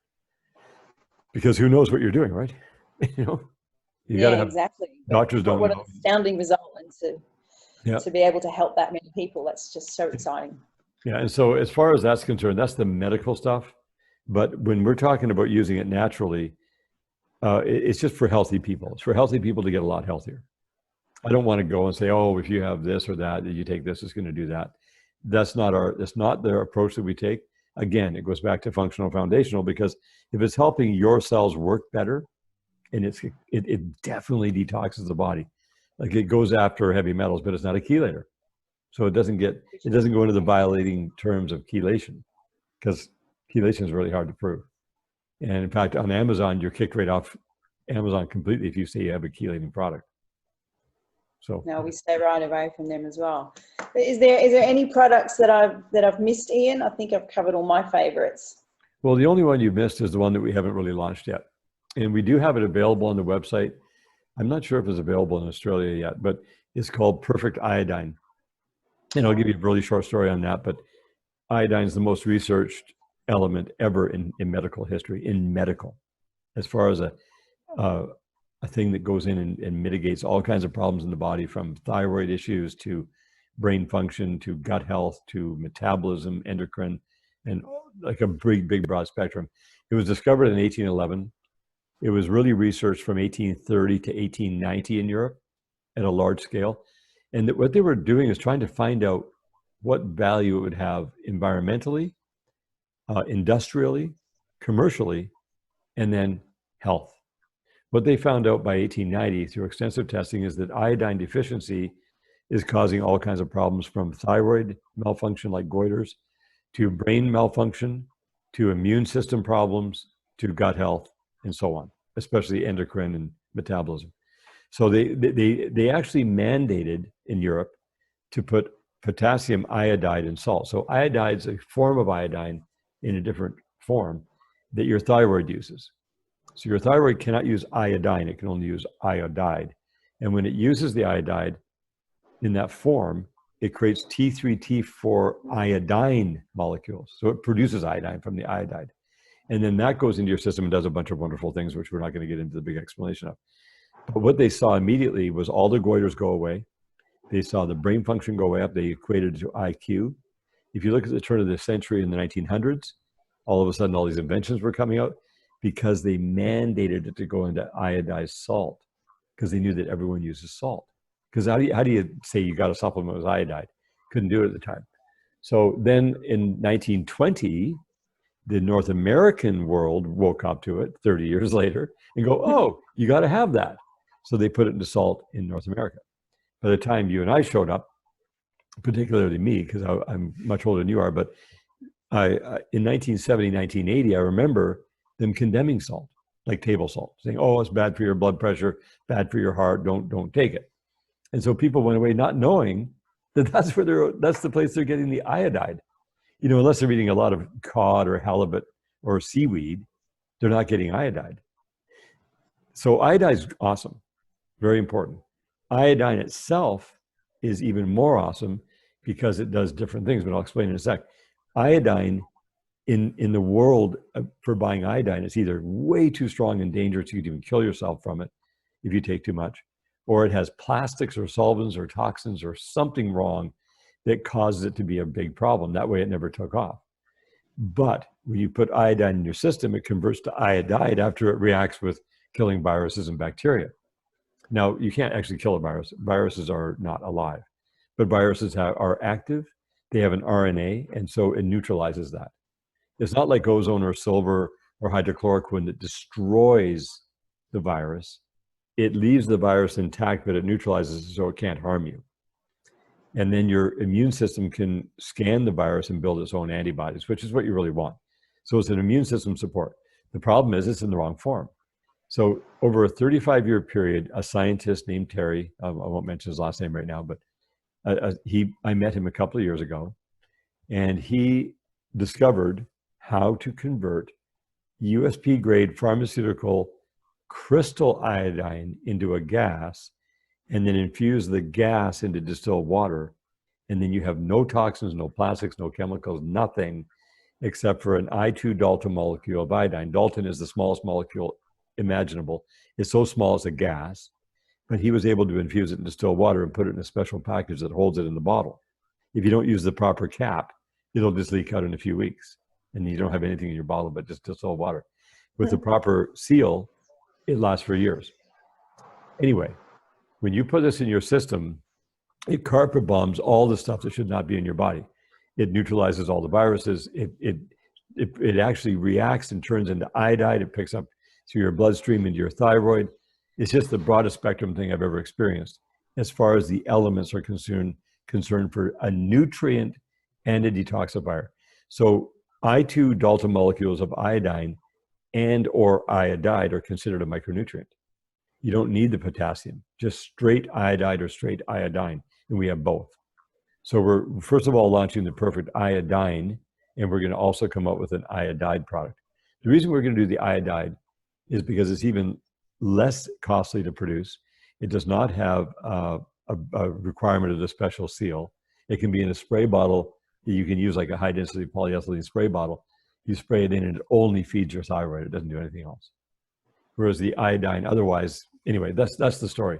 Because who knows what you're doing, right? You gotta have, exactly. Doctors don't know. What an astounding result, and to be able to help that many people, that's just so exciting. Yeah, and so as far as that's concerned, that's the medical stuff. But when we're talking about using it naturally, it's just for healthy people. It's for healthy people to get a lot healthier. I don't want to go and say, oh, if you have this or that, you take this, it's going to do that. That's not the approach that we take. Again, it goes back to functional foundational, because if it's helping your cells work better, and it definitely detoxes the body. Like, it goes after heavy metals, but it's not a chelator. So it doesn't go into the violating terms of chelation, because chelation is really hard to prove. And in fact, on Amazon, you're kicked right off Amazon completely if you say you have a chelating product. So no, we stay right away from them as well. But is there any products that I've missed, Ian? I think I've covered all my favorites. Well, the only one you've missed is the one that we haven't really launched yet. And we do have it available on the website. I'm not sure if it's available in Australia yet, but it's called Perfect Iodine. And I'll give you a really short story on that, but iodine is the most researched element ever in medical history, as far as a thing that goes in and mitigates all kinds of problems in the body, from thyroid issues to brain function to gut health to metabolism, endocrine, and like a big broad spectrum. It was discovered in 1811. It was really researched from 1830 to 1890 in Europe at a large scale. And what they were doing is trying to find out what value it would have environmentally, industrially, commercially, and then health. What they found out by 1890 through extensive testing is that iodine deficiency is causing all kinds of problems, from thyroid malfunction like goiters, to brain malfunction, to immune system problems, to gut health, and so on, especially endocrine and metabolism. So they actually mandated in Europe to put potassium iodide in salt. So iodide is a form of iodine in a different form that your thyroid uses. So your thyroid cannot use iodine, it can only use iodide. And when it uses the iodide in that form, it creates T3, T4 iodine molecules. So it produces iodine from the iodide. And then that goes into your system and does a bunch of wonderful things, which we're not going to get into the big explanation of. But what they saw immediately was all the goiters go away. They saw the brain function go way up. They equated it to IQ. If you look at the turn of the century in the 1900s, all of a sudden all these inventions were coming out because they mandated it to go into iodized salt because they knew that everyone uses salt. Because how do you say you got a supplement with iodide? Couldn't do it at the time. So then in 1920, the North American world woke up to it 30 years later and go, oh, you got to have that. So they put it into salt in North America. By the time you and I showed up, particularly me, because I'm much older than you are, but in 1970, 1980, I remember them condemning salt, like table salt, saying, oh, it's bad for your blood pressure, bad for your heart, don't take it. And so people went away not knowing that that's the place they're getting the iodide. You know, unless they're eating a lot of cod or halibut or seaweed, they're not getting iodide. So iodide is awesome, very important. Iodine itself is even more awesome because it does different things, but I'll explain in a sec. Iodine in the world for buying iodine is either way too strong and dangerous, you could even kill yourself from it if you take too much, or it has plastics or solvents or toxins or something wrong that causes it to be a big problem. That way it never took off. But when you put iodine in your system, it converts to iodide after it reacts with killing viruses and bacteria. Now, you can't actually kill a virus. Viruses are not alive, but viruses are active. They have an RNA, and so it neutralizes that. It's not like ozone or silver or hydrochloroquine that destroys the virus. It leaves the virus intact, but it neutralizes it so it can't harm you. And then your immune system can scan the virus and build its own antibodies, which is what you really want. So it's an immune system support. The problem is it's in the wrong form. So over a 35-year period, a scientist named Terry, I won't mention his last name right now, but I met him a couple of years ago, and he discovered how to convert USP grade pharmaceutical crystal iodine into a gas and then infuse the gas into distilled water. And then you have no toxins, no plastics, no chemicals, nothing except for an I2 Dalton molecule of iodine. Dalton is the smallest molecule imaginable. It's so small it's a gas, but he was able to infuse it in distilled water and put it in a special package that holds it in the bottle. If you don't use the proper cap, it'll just leak out in a few weeks and you don't have anything in your bottle but just distilled water. With the proper seal, it lasts for years. Anyway, when you put this in your system, it carpet bombs all the stuff that should not be in your body. It neutralizes all the viruses. It actually reacts and turns into iodide. It picks up through your bloodstream into your thyroid. It's just the broadest spectrum thing I've ever experienced as far as the elements are concerned for a nutrient and a detoxifier. So I2 Dalton molecules of iodine and or iodide are considered a micronutrient. You don't need the potassium, just straight iodide or straight iodine, and we have both. So we're first of all launching the perfect iodine, and we're going to also come up with an iodide product. The reason we're going to do the iodide is because it's even less costly to produce. It does not have a requirement of the special seal. It can be in a spray bottle that you can use like a high density polyethylene spray bottle. You spray it in and it only feeds your thyroid. It doesn't do anything else. Whereas the iodine, otherwise, anyway, that's the story.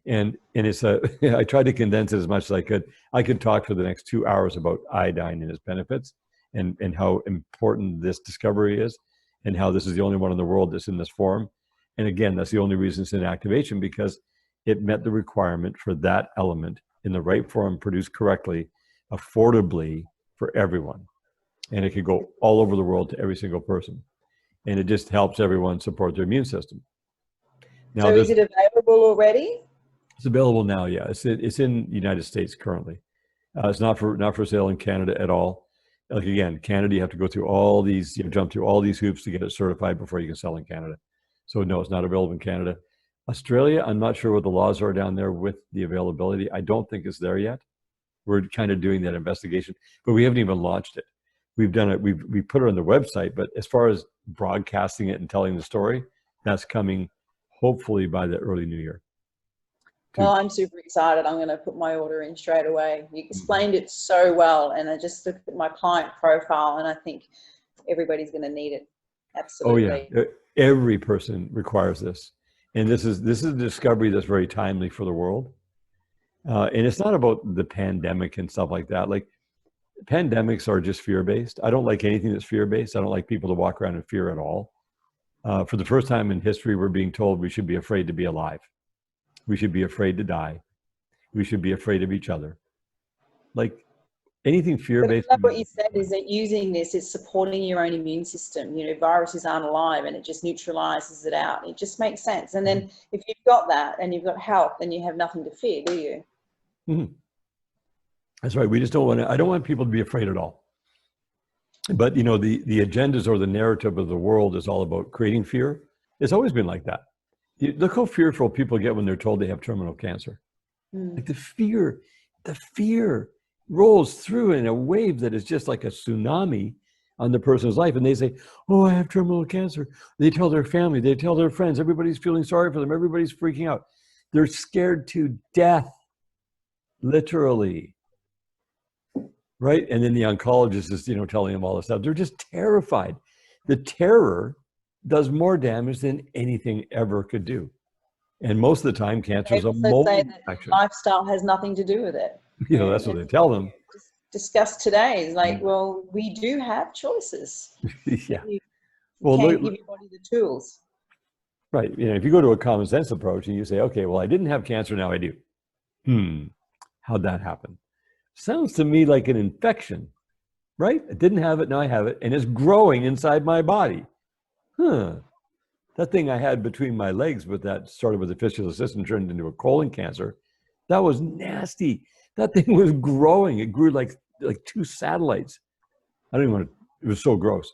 And it's I tried to condense it as much as I could. I could talk for the next 2 hours about iodine and its benefits and how important this discovery is and how this is the only one in the world that's in this form. And again, that's the only reason it's in activation, because it met the requirement for that element in the right form, produced correctly, affordably for everyone. And it could go all over the world to every single person. And it just helps everyone support their immune system. Now, so is it available already? It's available now, yeah. It's in the United States currently. It's not for sale in Canada at all. Like again, Canada, you have to go through all these, jump through all these hoops to get it certified before you can sell in Canada. So no, it's not available in Canada. Australia, I'm not sure what the laws are down there with the availability. I don't think it's there yet. We're kind of doing that investigation, but we haven't even launched it. We've done it, we put it on the website, but as far as broadcasting it and telling the story, that's coming hopefully by the early new year. Well, I'm super excited. I'm going to put my order in straight away. You explained it so well, and I just looked at my client profile, and I think everybody's going to need it. Absolutely. Oh yeah, every person requires this. And this is a discovery that's very timely for the world. And it's not about the pandemic and stuff like that. Like, pandemics are just fear-based. I don't like anything that's fear-based. I don't like people to walk around in fear at all. For the first time in history, we're being told we should be afraid to be alive. We should be afraid to die. We should be afraid of each other. Like, anything fear-based. But what you said is that using this is supporting your own immune system. You know, viruses aren't alive, and it just neutralizes it out. It just makes sense. And then if you've got that and you've got health, then you have nothing to fear, do you? Mm-hmm. That's right. We just don't want to, I don't want people to be afraid at all. But, you know, the agendas or the narrative of the world is all about creating fear. It's always been like that. Look how fearful people get when they're told they have terminal cancer. Like, the fear rolls through in a wave that is just like a tsunami on the person's life. And they say, oh, I have terminal cancer. They tell their family, they tell their friends, everybody's feeling sorry for them. Everybody's freaking out. They're scared to death, literally. Right? And then the oncologist is, you know, telling them all this stuff. They're just terrified. The terror does more damage than anything ever could do. And most of the time, cancer is a mold infection. Lifestyle has nothing to do with it. You know, that's what they tell them. Discussed today is like, well, we do have choices. Yeah. You well, can't give your body the tools. Right. You know, if you go to a common sense approach and you say, okay, well, I didn't have cancer, now I do. How'd that happen? Sounds to me like an infection, right? I didn't have it, now I have it, and it's growing inside my body. That thing I had between my legs, but that started with a fistula cyst and turned into a colon cancer, that was nasty. That thing was growing. It grew like 2 satellites. I don't even want to, it was so gross.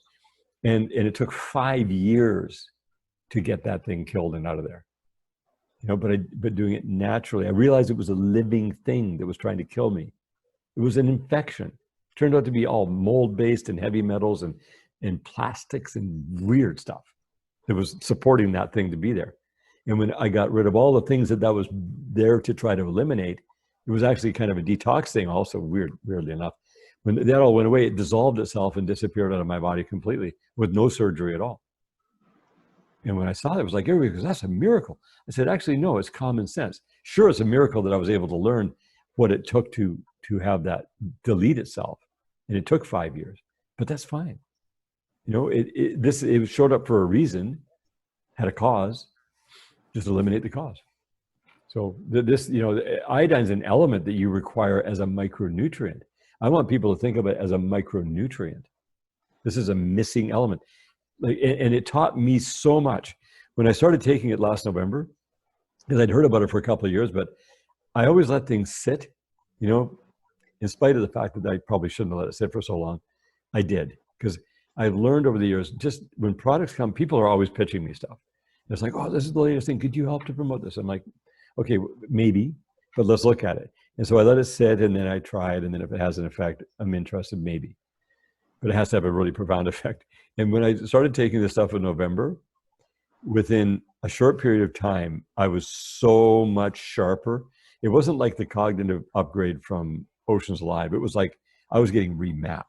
And it took 5 years to get that thing killed and out of there. You know, but doing it naturally, I realized it was a living thing that was trying to kill me. It was an infection. It turned out to be all mold-based and heavy metals and plastics and weird stuff that was supporting that thing to be there. And when I got rid of all the things that was there to try to eliminate, it was actually kind of a detox thing also, weirdly enough. When that all went away, it dissolved itself and disappeared out of my body completely with no surgery at all. And when I saw it, it was like, everybody goes, that's a miracle. I said, actually, no, it's common sense. Sure, it's a miracle that I was able to learn what it took to have that delete itself. And it took 5 years, but that's fine. You know, it showed up for a reason, had a cause, just eliminate the cause. So this, you know, iodine is an element that you require as a micronutrient. I want people to think of it as a micronutrient. This is a missing element. Like, and it taught me so much. When I started taking it last November, because I'd heard about it for a couple of years, but I always let things sit, you know, in spite of the fact that I probably shouldn't have let it sit for so long. I did, because I've learned over the years, just when products come, people are always pitching me stuff. It's like, oh, this is the latest thing. Could you help to promote this? I'm like, okay, maybe, but let's look at it. And so I let it sit, and then I try it, and then if it has an effect, I'm interested, maybe. But it has to have a really profound effect. And when I started taking this stuff in November, within a short period of time, I was so much sharper. It wasn't like the cognitive upgrade from Oceans Alive. It was like I was getting remapped.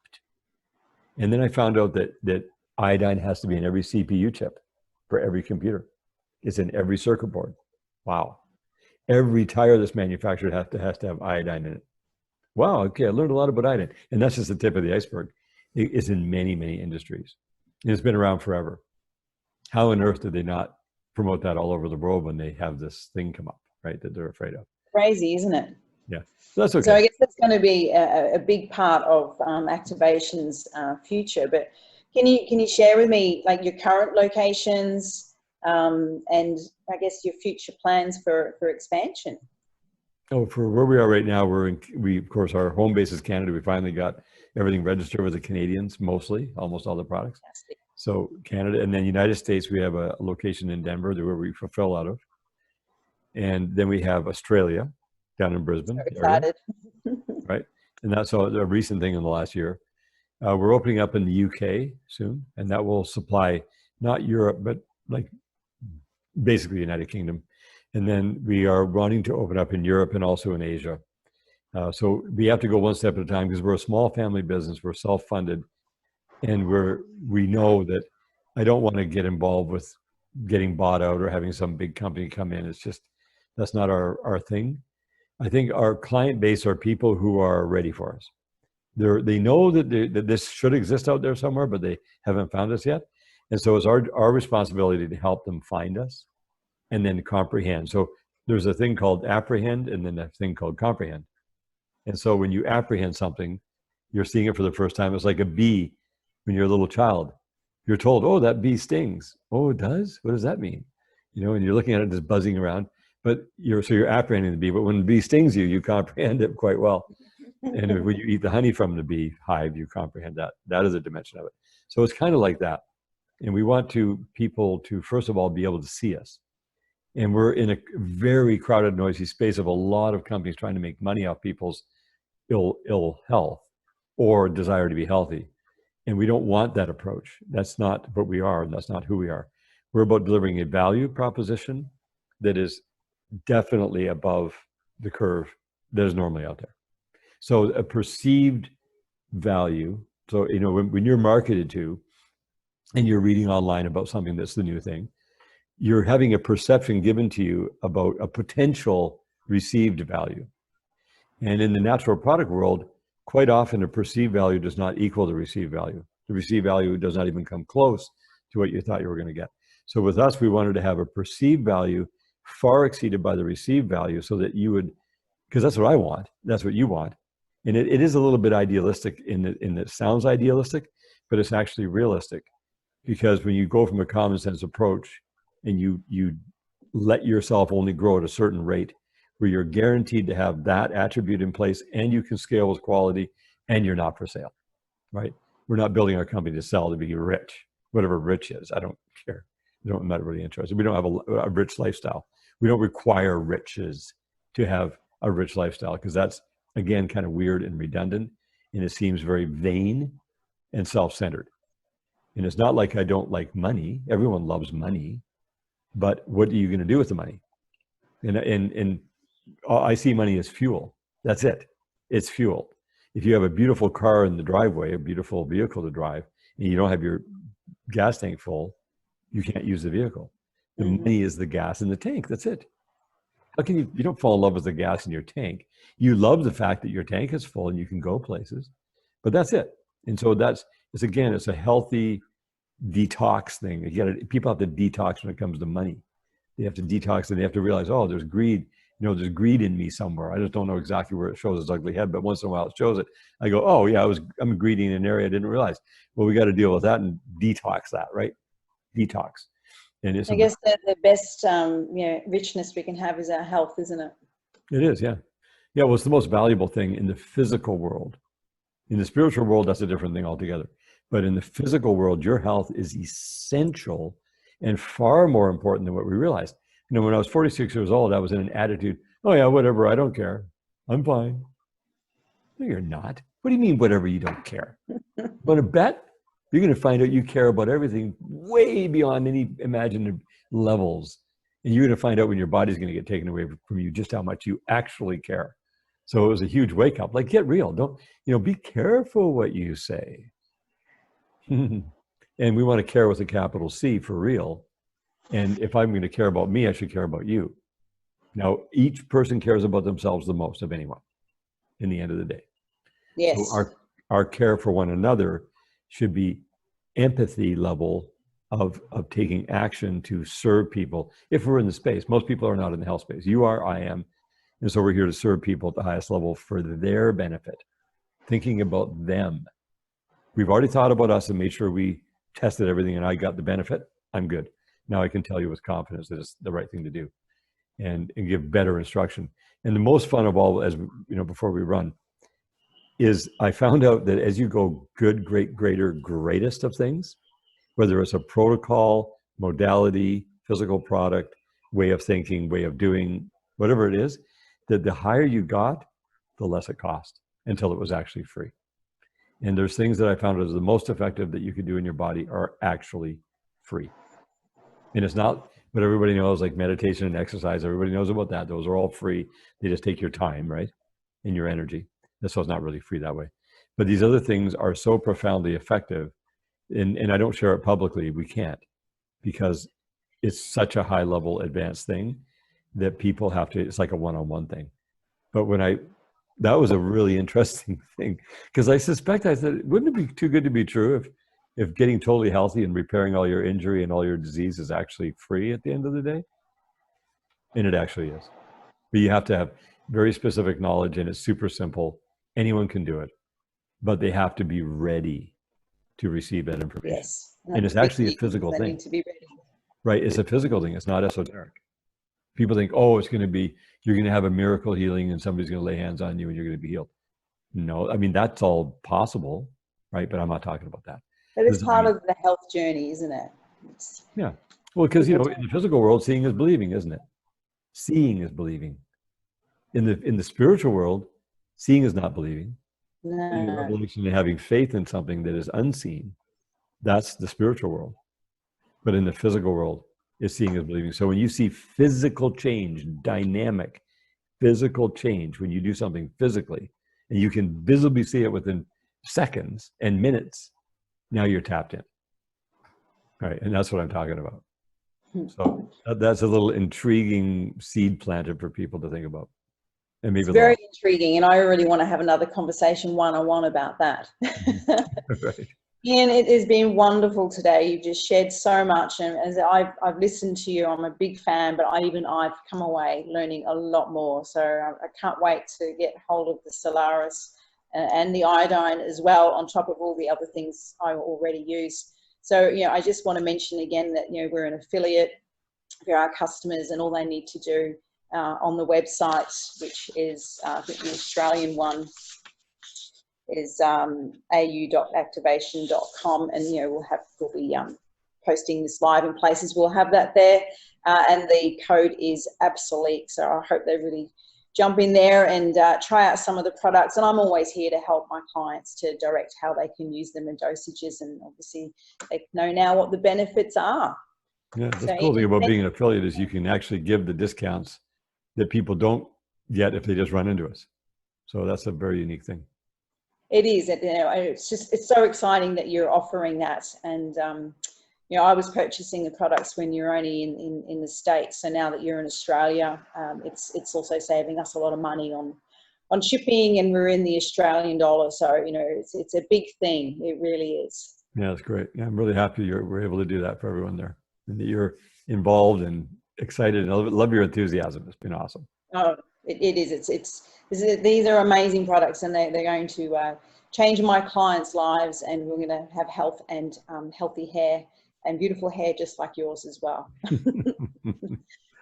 And then I found out that iodine has to be in every CPU chip for every computer. It's in every circuit board. Wow. Every tire that's manufactured has to have iodine in it. Wow, okay, I learned a lot about iodine. And that's just the tip of the iceberg. It's in many, many industries. And it's been around forever. How on earth did they not promote that all over the world when they have this thing come up, right, that they're afraid of? Crazy, isn't it? Yeah, so that's okay. So I guess that's going to be a big part of Activation's future. But can you share with me like your current locations and I guess your future plans for expansion? Oh, for where we are right now, we of course, our home base is Canada. We finally got everything registered with the Canadians, almost all the products. Fantastic. So Canada, and then United States, we have a location in Denver where we fulfill out of. And then we have Australia down in Brisbane. So excited. Right? And that's a recent thing in the last year. We're opening up in the UK soon, and that will supply not Europe, but like basically United Kingdom. And then we are wanting to open up in Europe and also in Asia. So we have to go one step at a time because we're a small family business. We're self-funded, and we know that I don't want to get involved with getting bought out or having some big company come in. It's just, that's not our thing. I think our client base are people who are ready for us. They know that this should exist out there somewhere, but they haven't found us yet. And so it's our responsibility to help them find us and then comprehend. So there's a thing called apprehend and then a thing called comprehend. And so when you apprehend something, you're seeing it for the first time. It's like a bee when you're a little child. You're told, oh, that bee stings. Oh, it does? What does that mean? You know, and you're looking at it just buzzing around, but you're apprehending the bee. But when the bee stings you, you comprehend it quite well. And when you eat the honey from the bee hive, you comprehend that. That is a dimension of it. So it's kind of like that. And we want people to, first of all, be able to see us. And we're in a very crowded, noisy space of a lot of companies trying to make money off people's ill health or desire to be healthy. And we don't want that approach. That's not what we are, and that's not who we are. We're about delivering a value proposition that is definitely above the curve that is normally out there. So a perceived value. So, you know, when you're marketed to and you're reading online about something that's the new thing, you're having a perception given to you about a potential received value. And in the natural product world, quite often a perceived value does not equal the received value. The received value does not even come close to what you thought you were going to get. So with us, we wanted to have a perceived value far exceeded by the received value so that you would, because that's what I want, that's what you want. And it is a little bit idealistic in that it sounds idealistic, but it's actually realistic. Because when you go from a common sense approach and you let yourself only grow at a certain rate, where you're guaranteed to have that attribute in place and you can scale with quality and you're not for sale, right? We're not building our company to sell, to be rich, whatever rich is. I don't care. I'm not really interested. We don't have a rich lifestyle. We don't require riches to have a rich lifestyle because that's, again, kind of weird and redundant. And it seems very vain and self-centered. And it's not like I don't like money. Everyone loves money. But what are you going to do with the money? And I see money as fuel. That's it. It's fuel. If you have a beautiful car in the driveway, a beautiful vehicle to drive, and you don't have your gas tank full, you can't use the vehicle. The money is the gas in the tank. That's it. How can you don't fall in love with the gas in your tank. You love the fact that your tank is full and you can go places, but that's it. And so it's a healthy detox thing. People have to detox when it comes to money. They have to detox and they have to realize, oh, there's greed. You know, there's greed in me somewhere. I just don't know exactly where it shows its ugly head, but once in a while it shows it. I go, oh yeah, I'm greedy in an area I didn't realize. Well, we got to deal with that and detox that, right? Detox. And I guess the best richness we can have is our health, isn't it? It is, yeah. Yeah, well, it's the most valuable thing in the physical world. In the spiritual world, that's a different thing altogether. But in the physical world, your health is essential and far more important than what we realized. You know, when I was 46 years old, I was in an attitude, oh yeah, whatever, I don't care. I'm fine. No, you're not. What do you mean, whatever, you don't care? Want to bet? You're going to find out you care about everything way beyond any imagined levels. And you're going to find out when your body's going to get taken away from you just how much you actually care. So it was a huge wake up. Like, get real. Don't, be careful what you say. And we want to care with a capital C for real. And if I'm going to care about me, I should care about you. Now, each person cares about themselves the most of anyone in the end of the day. Yes. So our care for one another should be empathy level of taking action to serve people. If we're in the space, most people are not in the health space. You are, I am. And so we're here to serve people at the highest level for their benefit, thinking about them. We've already thought about us and made sure we tested everything and I got the benefit. I'm good. Now I can tell you with confidence that it's the right thing to do and give better instruction. And the most fun of all, as before we run, is I found out that as you go good, great, greater, greatest of things, whether it's a protocol, modality, physical product, way of thinking, way of doing, whatever it is, that the higher you got, the less it cost until it was actually free. And there's things that I found as the most effective that you could do in your body are actually free. And it's not what everybody knows, like meditation and exercise. Everybody knows about that. Those are all free. They just take your time, right? And your energy. This was not really free that way. But these other things are so profoundly effective. And I don't share it publicly. We can't. Because it's such a high level advanced thing that people have to, it's like a one-on-one thing. But that was a really interesting thing, because I suspect, I said, wouldn't it be too good to be true if getting totally healthy and repairing all your injury and all your disease is actually free at the end of the day? And it actually is. But you have to have very specific knowledge, and it's super simple. Anyone can do it, but they have to be ready to receive that information. Yes. And it's actually a physical thing. Need to be ready. Right, it's a physical thing. It's not esoteric. People think, oh, it's going to be, you're going to have a miracle healing and somebody's going to lay hands on you and you're going to be healed. No, I mean, that's all possible, right? But I'm not talking about that. But it's part of the health journey, isn't it? Yeah. Well, because, you know, in the physical world, seeing is believing, isn't it? Seeing is believing. In the spiritual world, seeing is not believing. No. Revelation and having faith in something that is unseen, that's the spiritual world. But in the physical world, it's seeing is believing. So when you see physical change, dynamic physical change, when you do something physically, and you can visibly see it within seconds and minutes, now you're tapped in. Right, and that's what I'm talking about. So that's a little intriguing seed planted for people to think about. And maybe it's very intriguing, and I really want to have another conversation one-on-one about that. Right. Ian, it has been wonderful today. You've just shared so much, and as I've listened to you, I'm a big fan, but I've come away learning a lot more. So I can't wait to get hold of the Solaris and the iodine as well, on top of all the other things I already use. So, you know, I just want to mention again that, you know, we're an affiliate for our customers, and all they need to do on the website, which is I think the Australian one, is au.activation.com, and you know we'll be posting this live in places. We'll have that there, and the code is Absolique. So I hope they really jump in there and try out some of the products. And I'm always here to help my clients to direct how they can use them in dosages, and obviously they know now what the benefits are. Yeah, the cool thing about being an affiliate is you can actually give the discounts that people don't get if they just run into us. So that's a very unique thing. It is, you know, it's so exciting that you're offering that. And, you know, I was purchasing the products when you're only in the States. So now that you're in Australia, it's also saving us a lot of money on shipping, and we're in the Australian dollar. So, you know, it's a big thing. It really is. Yeah, that's great. Yeah, I'm really happy we're able to do that for everyone there, and that you're involved and excited, and I love your enthusiasm. It's been awesome. Oh, it is. These are amazing products, and they're going to change my clients' lives, and we're going to have health and healthy hair and beautiful hair just like yours as well. All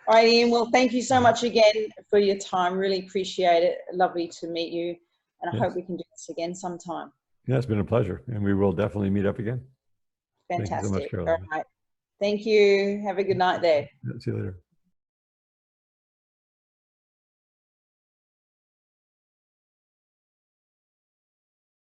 right, Ian. Well, thank you so much again for your time. Really appreciate it. Lovely to meet you, and I hope we can do this again sometime. Yeah, it's been a pleasure, and we will definitely meet up again. Fantastic. Thank you so much, Carolyn. All right. Thank you. Have a good night there. See you later.